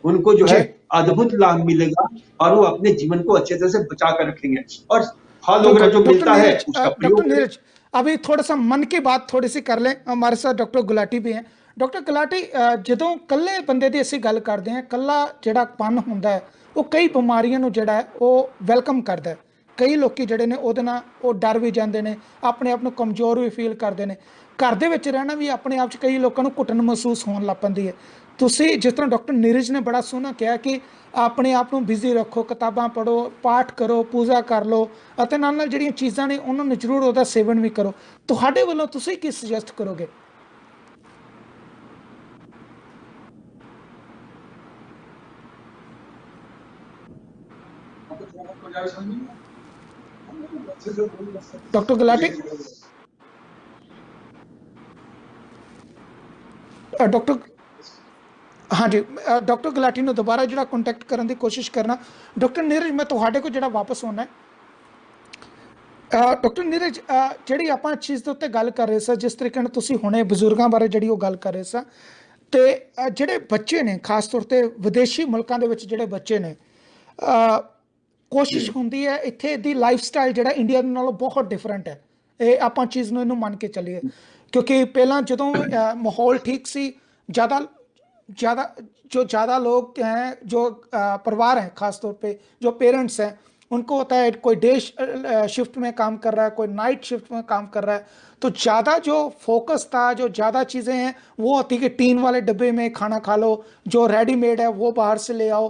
उनको जो है जी। अद्भुत लाभ मिलेगा और वो अपने जीवन को अच्छे तरह से बचा कर रखेंगे और फल वगैरह बिल्कुल जो डॉक्टर मिलता है नीरज, उसका डॉक्टर प्रयोग करें। नीरज, अभी थोड़ा सा मन की बात थोड़ी सी कर लें। हमारे साथ डॉक्टर गुलाटी भी हैं। डॉक्टर गुलाटी, ਜਦੋਂ ਕੱਲੇ ਬੰਦੇ ਦੀ ਅਸੀਂ ਗੱਲ ਕਰਦੇ ਹਾਂ, ਕੱਲਾ ਜਿਹੜਾ ਪਨ ਹੁੰਦਾ ਹੈ ਉਹ ਕਈ ਬਿਮਾਰੀਆਂ ਨੂੰ ਜਿਹੜਾ ਹੈ ਉਹ ਵੈਲਕਮ ਕਰਦਾ ਹੈ। ਕਈ ਲੋਕੀ ਜਿਹੜੇ ਨੇ ਉਹਦੇ ਨਾਲ ਉਹ ਡਰ ਵੀ ਜਾਂਦੇ ਨੇ, ਆਪਣੇ ਆਪ ਨੂੰ ਕਮਜ਼ੋਰ ਵੀ ਫੀਲ ਕਰਦੇ ਨੇ। ਘਰ ਦੇ ਵਿੱਚ ਰਹਿਣਾ ਵੀ ਆਪਣੇ ਆਪ 'ਚ ਕਈ ਲੋਕਾਂ ਨੂੰ ਘੁਟਨ ਮਹਿਸੂਸ ਹੋਣ ਲੱਗ ਪੈਂਦੀ ਹੈ। ਤੁਸੀਂ ਜਿਸ ਤਰ੍ਹਾਂ ਡਾਕਟਰ ਨੀਰਜ ਨੇ ਬੜਾ ਸੋਹਣਾ ਕਿਹਾ ਕਿ ਆਪਣੇ ਆਪ ਨੂੰ ਬਿਜ਼ੀ ਰੱਖੋ, ਕਿਤਾਬਾਂ ਪੜ੍ਹੋ, ਪਾਠ ਕਰੋ, ਪੂਜਾ ਕਰ ਲਓ ਅਤੇ ਨਾਲ ਨਾਲ ਜਿਹੜੀਆਂ ਚੀਜ਼ਾਂ ਨੇ ਉਹਨਾਂ ਨੂੰ ਜ਼ਰੂਰ ਉਹਦਾ ਸੇਵਨ ਵੀ ਕਰੋ। ਤੁਹਾਡੇ ਵੱਲੋਂ ਤੁਸੀਂ ਕੀ ਸੁਜੈਸਟ ਕਰੋਗੇ? ਡਾਕਟਰ ਗੁਲਾਟੀ, ਡਾਕਟਰ, ਹਾਂਜੀ, ਡਾਕਟਰ ਗੁਲਾਟੀ ਨੂੰ ਦੁਬਾਰਾ ਜਿਹੜਾ ਕੰਟੈਕਟ ਕਰਨ ਦੀ ਕੋਸ਼ਿਸ਼ ਕਰਨਾ। ਡਾਕਟਰ ਨੀਰਜ, ਮੈਂ ਤੁਹਾਡੇ ਕੋਲ ਜਿਹੜਾ ਵਾਪਸ ਆਉਣਾ ਹੈ। ਡਾਕਟਰ ਨੀਰਜ, ਜਿਹੜੀ ਆਪਾਂ ਚੀਜ਼ ਦੇ ਉੱਤੇ ਗੱਲ ਕਰ ਰਹੇ ਸਾਂ, ਜਿਸ ਤਰੀਕੇ ਨਾਲ ਤੁਸੀਂ ਹੁਣੇ ਬਜ਼ੁਰਗਾਂ ਬਾਰੇ ਜਿਹੜੀ ਉਹ ਗੱਲ ਕਰ ਰਹੇ ਸਾਂ, ਤੇ ਜਿਹੜੇ ਬੱਚੇ ਨੇ ਖਾਸ ਤੌਰ ਤੇ ਵਿਦੇਸ਼ੀ ਮੁਲਕਾਂ ਦੇ ਵਿੱਚ ਜਿਹੜੇ ਬੱਚੇ ਨੇ, ਕੋਸ਼ਿਸ਼ ਹੁੰਦੀ ਹੈ ਇੱਥੇ ਦੀ ਲਾਈਫ ਸਟਾਈਲ ਜਿਹੜਾ ਇੰਡੀਆ ਨਾਲੋਂ ਬਹੁਤ ਡਿਫਰੈਂਟ ਹੈ। ਇਹ ਆਪਾਂ ਚੀਜ਼ ਨੂੰ ਇਹਨੂੰ ਮੰਨ ਕੇ ਚੱਲੀਏ, ਕਿਉਂਕਿ ਪਹਿਲਾਂ ਜਦੋਂ ਮਾਹੌਲ ਠੀਕ ਸੀ, ज़्यादा लोग हैं, जो परिवार हैं, ख़ास तौर पे जो पेरेंट्स हैं, उनको होता है कोई डे शिफ्ट में काम कर रहा है, कोई नाइट शिफ्ट में काम कर रहा है, तो ज़्यादा जो फोकस था, जो ज़्यादा चीज़ें हैं वो होती कि टीन वाले डब्बे में खाना खा लो, जो रेडीमेड है वो बाहर से ले आओ।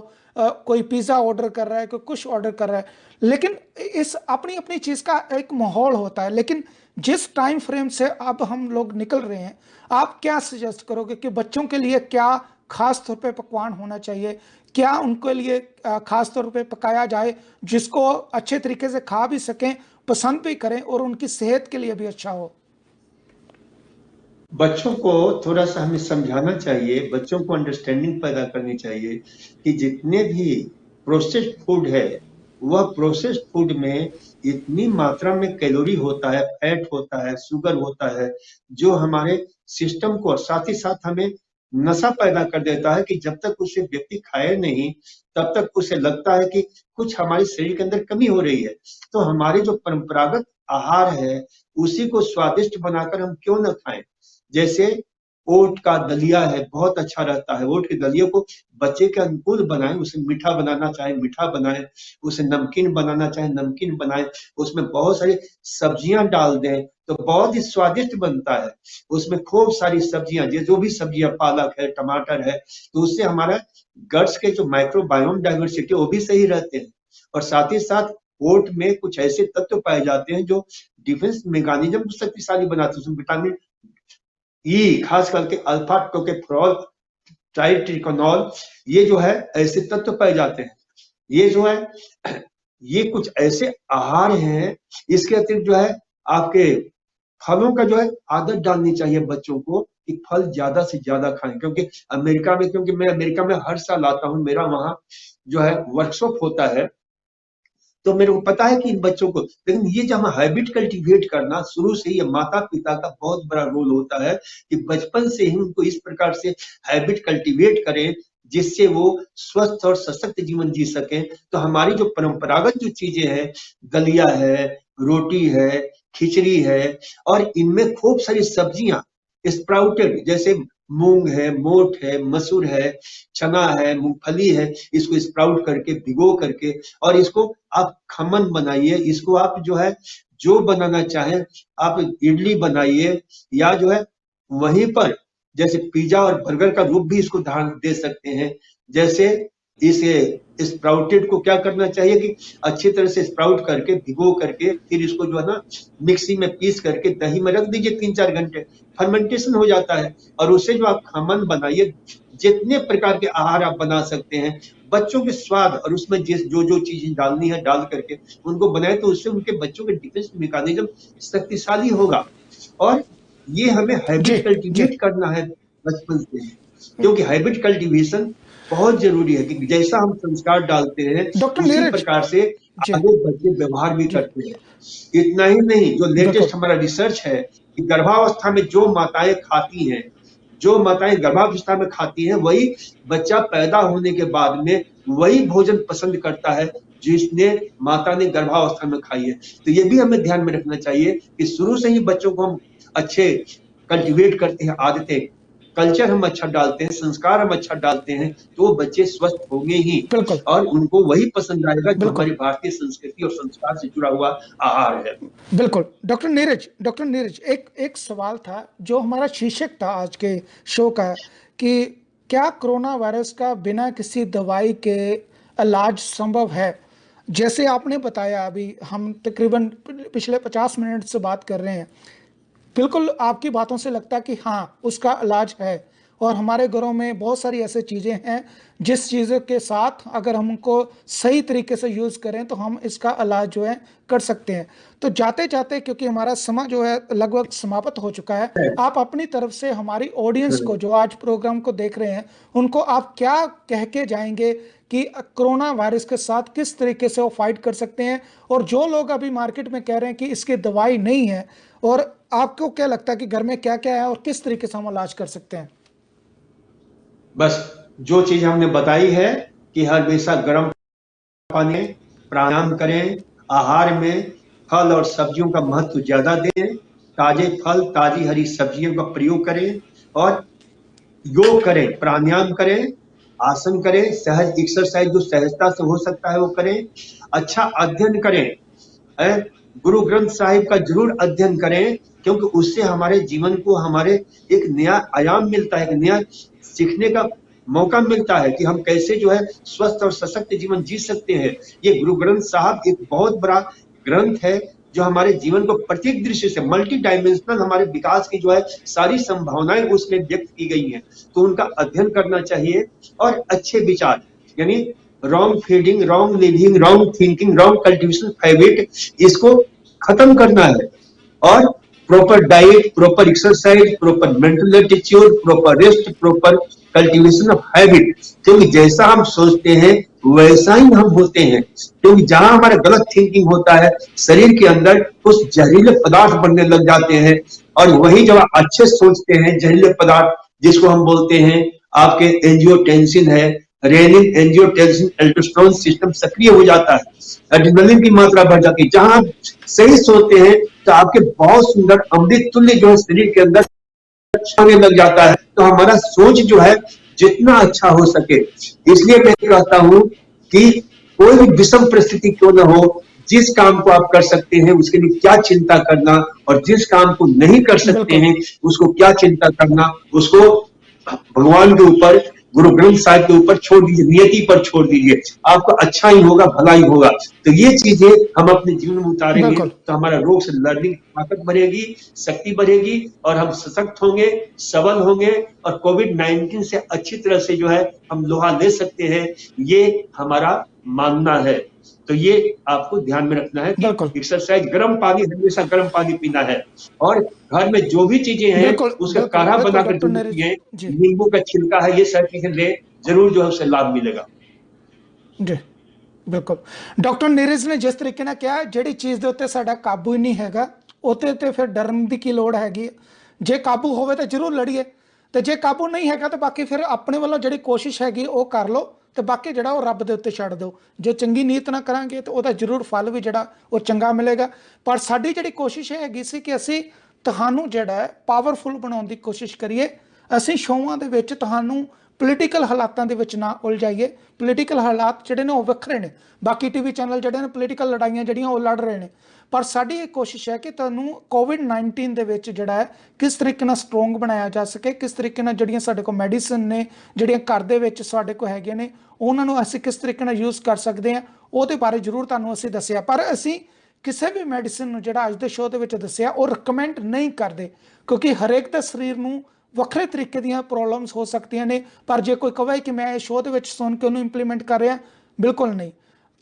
कोई पिज़्ज़ा ऑर्डर कर रहा है, कोई कुछ ऑर्डर कर रहा है, लेकिन इस अपनी अपनी चीज़ का एक माहौल होता है। लेकिन जिस टाइम फ्रेम से अब हम लोग निकल रहे हैं, आप क्या सजेस्ट करोगे कि बच्चों के लिए क्या खास तौर पे पकवान होना चाहिए? क्या उनके लिए खास तौर पे पकाया जाए जिसको अच्छे तरीके से खा भी सकें, पसंद भी करें और उनकी सेहत के लिए भी अच्छा हो? बच्चों को थोड़ा सा हमें समझाना चाहिए, बच्चों को अंडरस्टैंडिंग पैदा करनी चाहिए कि जितने भी प्रोसेस्ड फूड है, वह प्रोसेस्ड फूड में इतनी मात्रा में कैलोरी होता है, फैट होता है, शुगर होता है, जो हमारे सिस्टम को और साथ ही साथ हमें नशा पैदा कर देता है कि जब तक उसे व्यक्ति खाए नहीं, तब तक उसे लगता है कि कुछ हमारे शरीर के अंदर कमी हो रही है। तो हमारे जो परंपरागत आहार है, उसी को स्वादिष्ट बनाकर हम क्यों न खाएं? जैसे ओट का दलिया है, बहुत अच्छा रहता है। ओट के दलिये को बच्चे के अनुकूल बनाएं, उसे मीठा बनाना चाहे मीठा बनाएं, उसे नमकीन बनाना चाहे नमकीन बनाएं, उसमें बहुत सारी सब्जियां डाल दें तो बहुत ही स्वादिष्ट बनता है। उसमें खूब सारी सब्जियां, जो भी सब्जियां, पालक है, टमाटर है, तो उससे हमारा गट्स के जो माइक्रोबायोम डाइवर्सिटी वो भी सही रहते हैं। और साथ ही साथ ओट में कुछ ऐसे तत्व पाए जाते हैं जो डिफेंस मैकेनिज्म को शक्तिशाली बनाते हैं। उसमें विटामिन ई, खास करके अल्फा टोकोफेरॉल, ट्राइट्रिकोनॉल, ये जो है ऐसे तत्व पाए जाते हैं। ये जो है ये कुछ ऐसे आहार हैं। इसके अतिरिक्त जो है आपके फलों का जो है आदत डालनी चाहिए बच्चों को कि फल ज्यादा से ज्यादा खाएं, क्योंकि मैं अमेरिका में हर साल आता हूँ, मेरा वहां जो है वर्कशॉप होता है, तो मेरे को पता है कि इन बच्चों को, लेकिन ये जब हम हैबिट कल्टीवेट करना शुरू से ही, माता पिता का बहुत बड़ा रोल होता है कि बचपन से ही उनको इस प्रकार से हैबिट कल्टीवेट करें जिससे वो स्वस्थ और सशक्त जीवन जी सकें। तो हमारी जो परंपरागत जो चीजें हैं, दलिया है, रोटी है, खिचड़ी है, और इनमें खूब सारी सब्जियां स्प्राउटेड, जैसे मूंग है, मोठ है, मसूर है, चना है, मूंगफली है, इसको स्प्राउट करके भिगो करके और इसको आप खमन बनाइए। इसको आप जो है जो बनाना चाहें, आप इडली बनाइए या जो है वहीं पर जैसे पिज्जा और बर्गर का रूप भी इसको धारण दे सकते हैं। जैसे इसे स्प्राउटेड को क्या करना चाहिए कि अच्छी तरह से स्प्राउट करके भिगो करके फिर इसको जो है ना मिक्सी में पीस करके दही में रख दीजिए 3-4 घंटे, फर्मेंटेशन हो जाता है और उससे जो आप खमन बनाइए। जितने प्रकार के आहार आप बना सकते हैं बच्चों के स्वाद और उसमें जो जो चीजें डालनी है डाल करके उनको बनाए, तो उससे उनके बच्चों के डिफेंस मैकेनिज्म शक्तिशाली होगा। और ये हमें जी हैबिट जी कल्टीवेट करना है बचपन से ही, क्योंकि हैबिट कल्टीवेशन बहुत जरूरी है कि जैसा हम संस्कार डालते हैं डॉक्टर उसी नीरज, प्रकार से जी आगे बच्चे व्यवहार भी जी, करते हैं। इतना ही नहीं, जो बिल्कुल लेटेस्ट हमारा रिसर्च है कि गर्भावस्था में जो माताएं खाती हैं जो माताएं गर्भावस्था में खाती हैं वही बच्चा पैदा होने के बाद में वही भोजन पसंद करता है जिसने माता ने गर्भावस्था में खाई है। तो ये भी हमें ध्यान में रखना चाहिए कि शुरू से ही बच्चों को हम अच्छे कल्टीवेट करते हैं, आदतें, कल्चर हम अच्छा डालते हैं, संस्कार हम अच्छा डालते हैं, तो वो बच्चे स्वस्थ होंगे ही बिल्कुल और उनको वही पसंद आएगा जो बिल्कुल हमारी भारतीय संस्कृति और संस्कार से जुड़ा हुआ आहार है। बिल्कुल। डॉक्टर नीरज, एक एक सवाल था जो हमारा शीर्षक था आज के शो का, कि क्या कोरोना वायरस का बिना किसी दवाई के इलाज संभव है? जैसे आपने बताया, अभी हम तकरीबन पिछले 50 मिनट से बात कर रहे हैं, बिल्कुल आपकी बातों से लगता है कि हाँ उसका इलाज है, और हमारे घरों में बहुत सारी ऐसी चीज़ें हैं जिस चीज़ों के साथ अगर हम उनको सही तरीके से यूज़ करें तो हम इसका इलाज जो है कर सकते हैं। तो जाते जाते, क्योंकि हमारा समय जो है लगभग समाप्त हो चुका है, आप अपनी तरफ से हमारी ऑडियंस को जो आज प्रोग्राम को देख रहे हैं उनको आप क्या कह के जाएंगे कि कोरोना वायरस के साथ किस तरीके से वो फाइट कर सकते हैं? और जो लोग अभी मार्केट में कह रहे हैं कि इसकी दवाई नहीं है, और आपको क्या लगता है कि घर में क्या क्या है और किस तरीके से हम इलाज कर सकते हैं? बस जो चीज हमने बताई है कि हमेशा गर्म पानी, प्राणायाम करें, आहार में फल और सब्जियों का महत्व ज्यादा दें, ताजे फल, ताजी हरी सब्जियों का प्रयोग करें और योग करें, प्राणायाम करें, आसन करें, सहज एक्सरसाइज जो सहजता से हो सकता है वो करें, अच्छा अध्ययन करें, गुरु ग्रंथ साहिब का जरूर अध्ययन करें, क्योंकि उससे हमारे जीवन को हमारे एक नया आयाम मिलता है, एक नया सीखने का मौका मिलता है कि हम कैसे जो है स्वस्थ और सशक्त जीवन जी सकते हैं। ये गुरु ग्रंथ साहब एक बहुत बड़ा ग्रंथ है जो हमारे जीवन को प्रत्येक दृश्य से मल्टी डायमेंशनल हमारे विकास की जो है सारी संभावनाएं उसमें व्यक्त की गई हैं, तो उनका अध्ययन करना चाहिए। और अच्छे विचार यानी wrong feeding, wrong living, wrong thinking, wrong cultivation habit, इसको खत्म करना है। और proper diet, proper exercise, proper mental attitude, proper rest, proper cultivation of habit, क्योंकि जैसा हम सोचते हैं वैसा ही हम होते हैं। क्योंकि जहां हमारा गलत थिंकिंग होता है शरीर के अंदर कुछ जहरीले पदार्थ बनने लग जाते हैं, और वही जब आप अच्छे सोचते हैं जहरीले पदार्थ जिसको हम बोलते हैं आपके एंजियोटेंसिन है, रेनिन, एंजियोटेंसिन, एल्डोस्टेरोन सिस्टम सक्रिय हो जाता है, एड्रेनलिन की मात्रा बढ़ जाती है। जहां आप सही सोचते हैं तो आपके बहुत सुंदर अमृत तुल्य जो है शरीर के अंदर होने लग जाता है। तो हमारा सोच जो है जितना अच्छा हो सके, इसलिए मैं कहता हूं कि कोई भी विषम परिस्थिति क्यों न हो, जिस काम को आप कर सकते हैं उसके लिए क्या चिंता करना, और जिस काम को नहीं कर सकते हैं उसको क्या चिंता करना, उसको भगवान के ऊपर, गुरु ग्रंथ साहिब के ऊपर छोड़ दीजिए, नियति पर छोड़ दीजिए, आपको अच्छा ही होगा, भला ही होगा। तो ये चीजें हम अपने जीवन में उतारेंगे तो हमारा रोग से लड़ने की ताकत बढ़ेगी, शक्ति बढ़ेगी, और हम सशक्त होंगे, सबल होंगे, और कोविड-19 से अच्छी तरह से जो है हम लोहा ले सकते हैं, ये हमारा मानना है। तो ये आपको ध्यान में रखना है कि एक्सरसाइज, गर्म पानी, हमेशा गर्म पानी पीना है, और घर में जो भी चीजें हैं उसका काढ़ा बनाकर जरूर पिए, नींबू का छिलका है, ये सारी चीजें ले, जरूर जो है उससे लाभ मिलेगा। जी बिल्कुल। डॉक्टर नीरज ने जिस तरीके ਨਾਲ ਕਿਹਾ, ਜਿਹੜੀ ਚੀਜ਼ ਦੇ ਉੱਤੇ ਸਾਡਾ ਕਾਬੂ ਹੀ ਨਹੀਂ ਹੈਗਾ ਉਹਤੇ ਤੇ ਫਿਰ ਡਰਨ ਦੀ ਕੀ ਲੋੜ ਹੈਗੀ। ਜੇ ਕਾਬੂ ਹੋਵੇ ਤਾਂ ਜ਼ਰੂਰ ਲੜੀਏ, ਤੇ ਜੇ ਕਾਬੂ ਨਹੀਂ ਹੈਗਾ ਤਾਂ ਬਾਕੀ ਫਿਰ ਆਪਣੇ ਵੱਲੋਂ ਜਿਹੜੀ ਕੋਸ਼ਿਸ਼ ਹੈਗੀ ਉਹ ਕਰ ਲਓ, ਤੇ ਬਾਕੀ ਜਿਹੜਾ ਉਹ ਰੱਬ ਦੇ ਉੱਤੇ ਛੱਡ ਦਿਓ। ਜੇ ਚੰਗੀ ਨੀਅਤ ਨਾਲ ਕਰਾਂਗੇ ਤਾਂ ਉਹਦਾ ਜ਼ਰੂਰ ਫਲ ਵੀ ਜਿਹੜਾ ਉਹ ਚੰਗਾ ਮਿਲੇਗਾ। ਪਰ ਸਾਡੀ ਜਿਹੜੀ ਕੋਸ਼ਿਸ਼ ਹੈਗੀ ਸੀ ਕਿ ਅਸੀਂ ਤੁਹਾਨੂੰ ਜਿਹੜਾ ਹੈ ਪਾਵਰਫੁਲ ਬਣਾਉਣ ਦੀ ਕੋਸ਼ਿਸ਼ ਕਰੀਏ। ਅਸੀਂ ਸ਼ੋਆਂ ਦੇ ਵਿੱਚ ਤੁਹਾਨੂੰ ਪੋਲੀਟੀਕਲ ਹਾਲਾਤਾਂ ਦੇ ਵਿੱਚ ਨਾ ਉਲਝਾਈਏ। ਪੋਲੀਟੀਕਲ ਹਾਲਾਤ ਜਿਹੜੇ ਨੇ ਉਹ ਵੱਖਰੇ ਨੇ, ਬਾਕੀ ਟੀਵੀ ਚੈਨਲ ਜਿਹੜੇ ਨੇ ਪੋਲੀਟੀਕਲ ਲੜਾਈਆਂ ਜਿਹੜੀਆਂ ਉਹ ਲੜ ਰਹੇ ਨੇ, ਪਰ ਸਾਡੀ ਇਹ ਕੋਸ਼ਿਸ਼ ਹੈ ਕਿ ਤੁਹਾਨੂੰ ਕੋਵਿਡ-19 ਦੇ ਵਿੱਚ ਜਿਹੜਾ ਹੈ ਕਿਸ ਤਰੀਕੇ ਨਾਲ ਸਟਰੋਂਗ ਬਣਾਇਆ ਜਾ ਸਕੇ, ਕਿਸ ਤਰੀਕੇ ਨਾਲ ਜਿਹੜੀਆਂ ਸਾਡੇ ਕੋਲ ਮੈਡੀਸਨ ਨੇ, ਜਿਹੜੀਆਂ ਘਰ ਦੇ ਵਿੱਚ ਸਾਡੇ ਕੋਲ ਹੈਗੀਆਂ ਨੇ, ਉਹਨਾਂ ਨੂੰ ਅਸੀਂ ਕਿਸ ਤਰੀਕੇ ਨਾਲ ਯੂਜ਼ ਕਰ ਸਕਦੇ ਹਾਂ, ਉਹਦੇ ਬਾਰੇ ਜ਼ਰੂਰ ਤੁਹਾਨੂੰ ਅਸੀਂ ਦੱਸਿਆ। ਪਰ ਅਸੀਂ ਕਿਸੇ ਵੀ ਮੈਡੀਸਨ ਨੂੰ ਜਿਹੜਾ ਅੱਜ ਦੇ ਸ਼ੋਅ ਦੇ ਵਿੱਚ ਦੱਸਿਆ ਉਹ ਰਿਕਮੈਂਡ ਨਹੀਂ ਕਰਦੇ, ਕਿਉਂਕਿ ਹਰੇਕ ਦੇ ਸਰੀਰ ਨੂੰ ਵੱਖਰੇ ਤਰੀਕੇ ਦੀਆਂ ਪ੍ਰੋਬਲਮਸ ਹੋ ਸਕਦੀਆਂ ਨੇ। ਪਰ ਜੇ ਕੋਈ ਕਹੇ ਕਿ ਮੈਂ ਇਹ ਸ਼ੋਅ ਦੇ ਵਿੱਚ ਸੁਣ ਕੇ ਉਹਨੂੰ ਇੰਪਲੀਮੈਂਟ ਕਰ ਰਿਹਾ, ਬਿਲਕੁਲ ਨਹੀਂ।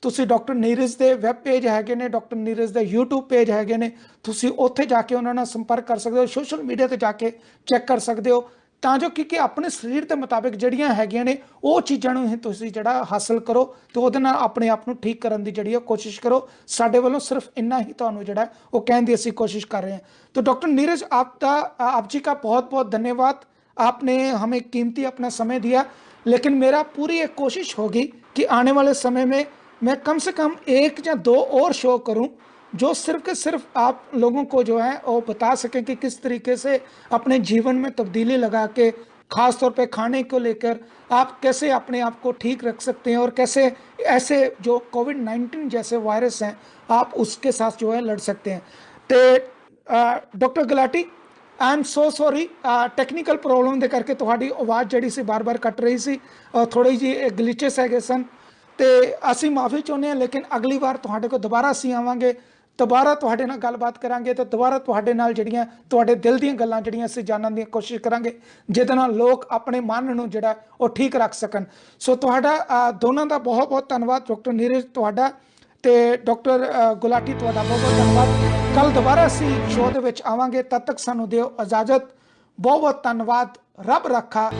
ਤੁਸੀਂ ਡਾਕਟਰ ਨੀਰਜ ਦੇ ਵੈਬ ਪੇਜ ਹੈਗੇ ਨੇ, ਡਾਕਟਰ ਨੀਰਜ ਦੇ YouTube ਪੇਜ ਹੈਗੇ ਨੇ, ਤੁਸੀਂ ਉੱਥੇ ਜਾ ਕੇ ਉਹਨਾਂ ਨਾਲ ਸੰਪਰਕ ਕਰ ਸਕਦੇ ਹੋ, ਸੋਸ਼ਲ ਮੀਡੀਆ ਤੇ ਜਾ ਕੇ ਚੈੱਕ ਕਰ ਸਕਦੇ ਹੋ, ਤਾਂ ਜੋ ਕਿ ਆਪਣੇ ਸਰੀਰ ਦੇ ਮੁਤਾਬਿਕ ਜਿਹੜੀਆਂ ਹੈਗੀਆਂ ਨੇ ਉਹ ਚੀਜ਼ਾਂ ਨੂੰ ਹੀ ਤੁਸੀਂ ਜਿਹੜਾ ਹਾਸਲ ਕਰੋ, ਤੇ ਉਹਦੇ ਨਾਲ ਆਪਣੇ ਆਪ ਨੂੰ ਠੀਕ ਕਰਨ ਦੀ ਜਿਹੜੀ ਕੋਸ਼ਿਸ਼ ਕਰੋ। ਸਾਡੇ ਵੱਲੋਂ ਸਿਰਫ ਇੰਨਾ ਹੀ ਤੁਹਾਨੂੰ ਜਿਹੜਾ ਉਹ ਕਹਿਣ ਦੀ ਅਸੀਂ ਕੋਸ਼ਿਸ਼ कर रहे हैं। तो डॉक्टर नीरज आप जी का बहुत बहुत धन्यवाद। आपने हमें कीमती अपना समय दिया। लेकिन मेरा पूरी एक कोशिश होगी कि आने वाले समय में मैं कम से कम 1 या 2 और शो करूं, जो सिर्फ के सिर्फ आप लोगों को जो है वो बता सकें कि किस तरीके से अपने जीवन में तब्दीली लगा के, खास तौर पे खाने को लेकर आप कैसे अपने आप को ठीक रख सकते हैं और कैसे ऐसे जो कोविड-19 जैसे वायरस हैं आप उसके साथ जो है लड़ सकते हैं। तो doctor Gulati, I am so sorry, technical problem ਦੇ ਕਰਕੇ ਤੁਹਾਡੀ ਆਵਾਜ਼ ਜਿਹੜੀ ਸੀ ਬਾਰ-ਬਾਰ ਕੱਟ ਰਹੀ ਸੀ, ਥੋੜੀ ਜੀ ਗਲਿਚਸ ਹੈਗੇ ਸਨ ਤੇ ਅਸੀਂ ਮਾਫੀ ਚਾਹੁੰਦੇ ਹਾਂ। ਲੇਕਿਨ ਅਗਲੀ ਵਾਰ ਤੁਹਾਡੇ ਕੋਲ ਦੁਬਾਰਾ ਅਸੀਂ ਆਵਾਂਗੇ, ਦੁਬਾਰਾ ਤੁਹਾਡੇ ਨਾਲ ਗੱਲਬਾਤ ਕਰਾਂਗੇ ਤੇ ਦੁਬਾਰਾ ਤੁਹਾਡੇ ਨਾਲ ਜਿਹੜੀਆਂ ਤੁਹਾਡੇ ਦਿਲ ਦੀਆਂ ਗੱਲਾਂ ਜਿਹੜੀਆਂ ਅਸੀਂ ਜਾਣਨ ਦੀ ਕੋਸ਼ਿਸ਼ ਕਰਾਂਗੇ, ਜਿਹਦੇ ਨਾਲ ਲੋਕ ਆਪਣੇ ਮਨ ਨੂੰ ਜਿਹੜਾ ਉਹ ਠੀਕ ਰੱਖ ਸਕਣ। ਸੋ ਤੁਹਾਡਾ ਦੋਨਾਂ ਦਾ ਬਹੁਤ ਬਹੁਤ ਧੰਨਵਾਦ। ਡਾਕਟਰ ਨੀਰਜ ਤੁਹਾਡਾ ਤੇ ਡਾਕਟਰ ਗੁਲਾਟੀ ਤੁਹਾਡਾ ਬਹੁਤ ਬਹੁਤ ਧੰਨਵਾਦ। ਕੱਲ ਦੁਬਾਰਾ ਅਸੀਂ ਸ਼ੋਅ ਦੇ ਵਿੱਚ ਆਵਾਂਗੇ, ਤਦ ਤੱਕ ਸਾਨੂੰ ਦਿਓ ਇਜਾਜ਼ਤ। ਬਹੁਤ ਬਹੁਤ ਧੰਨਵਾਦ। ਰੱਬ ਰੱਖਾ।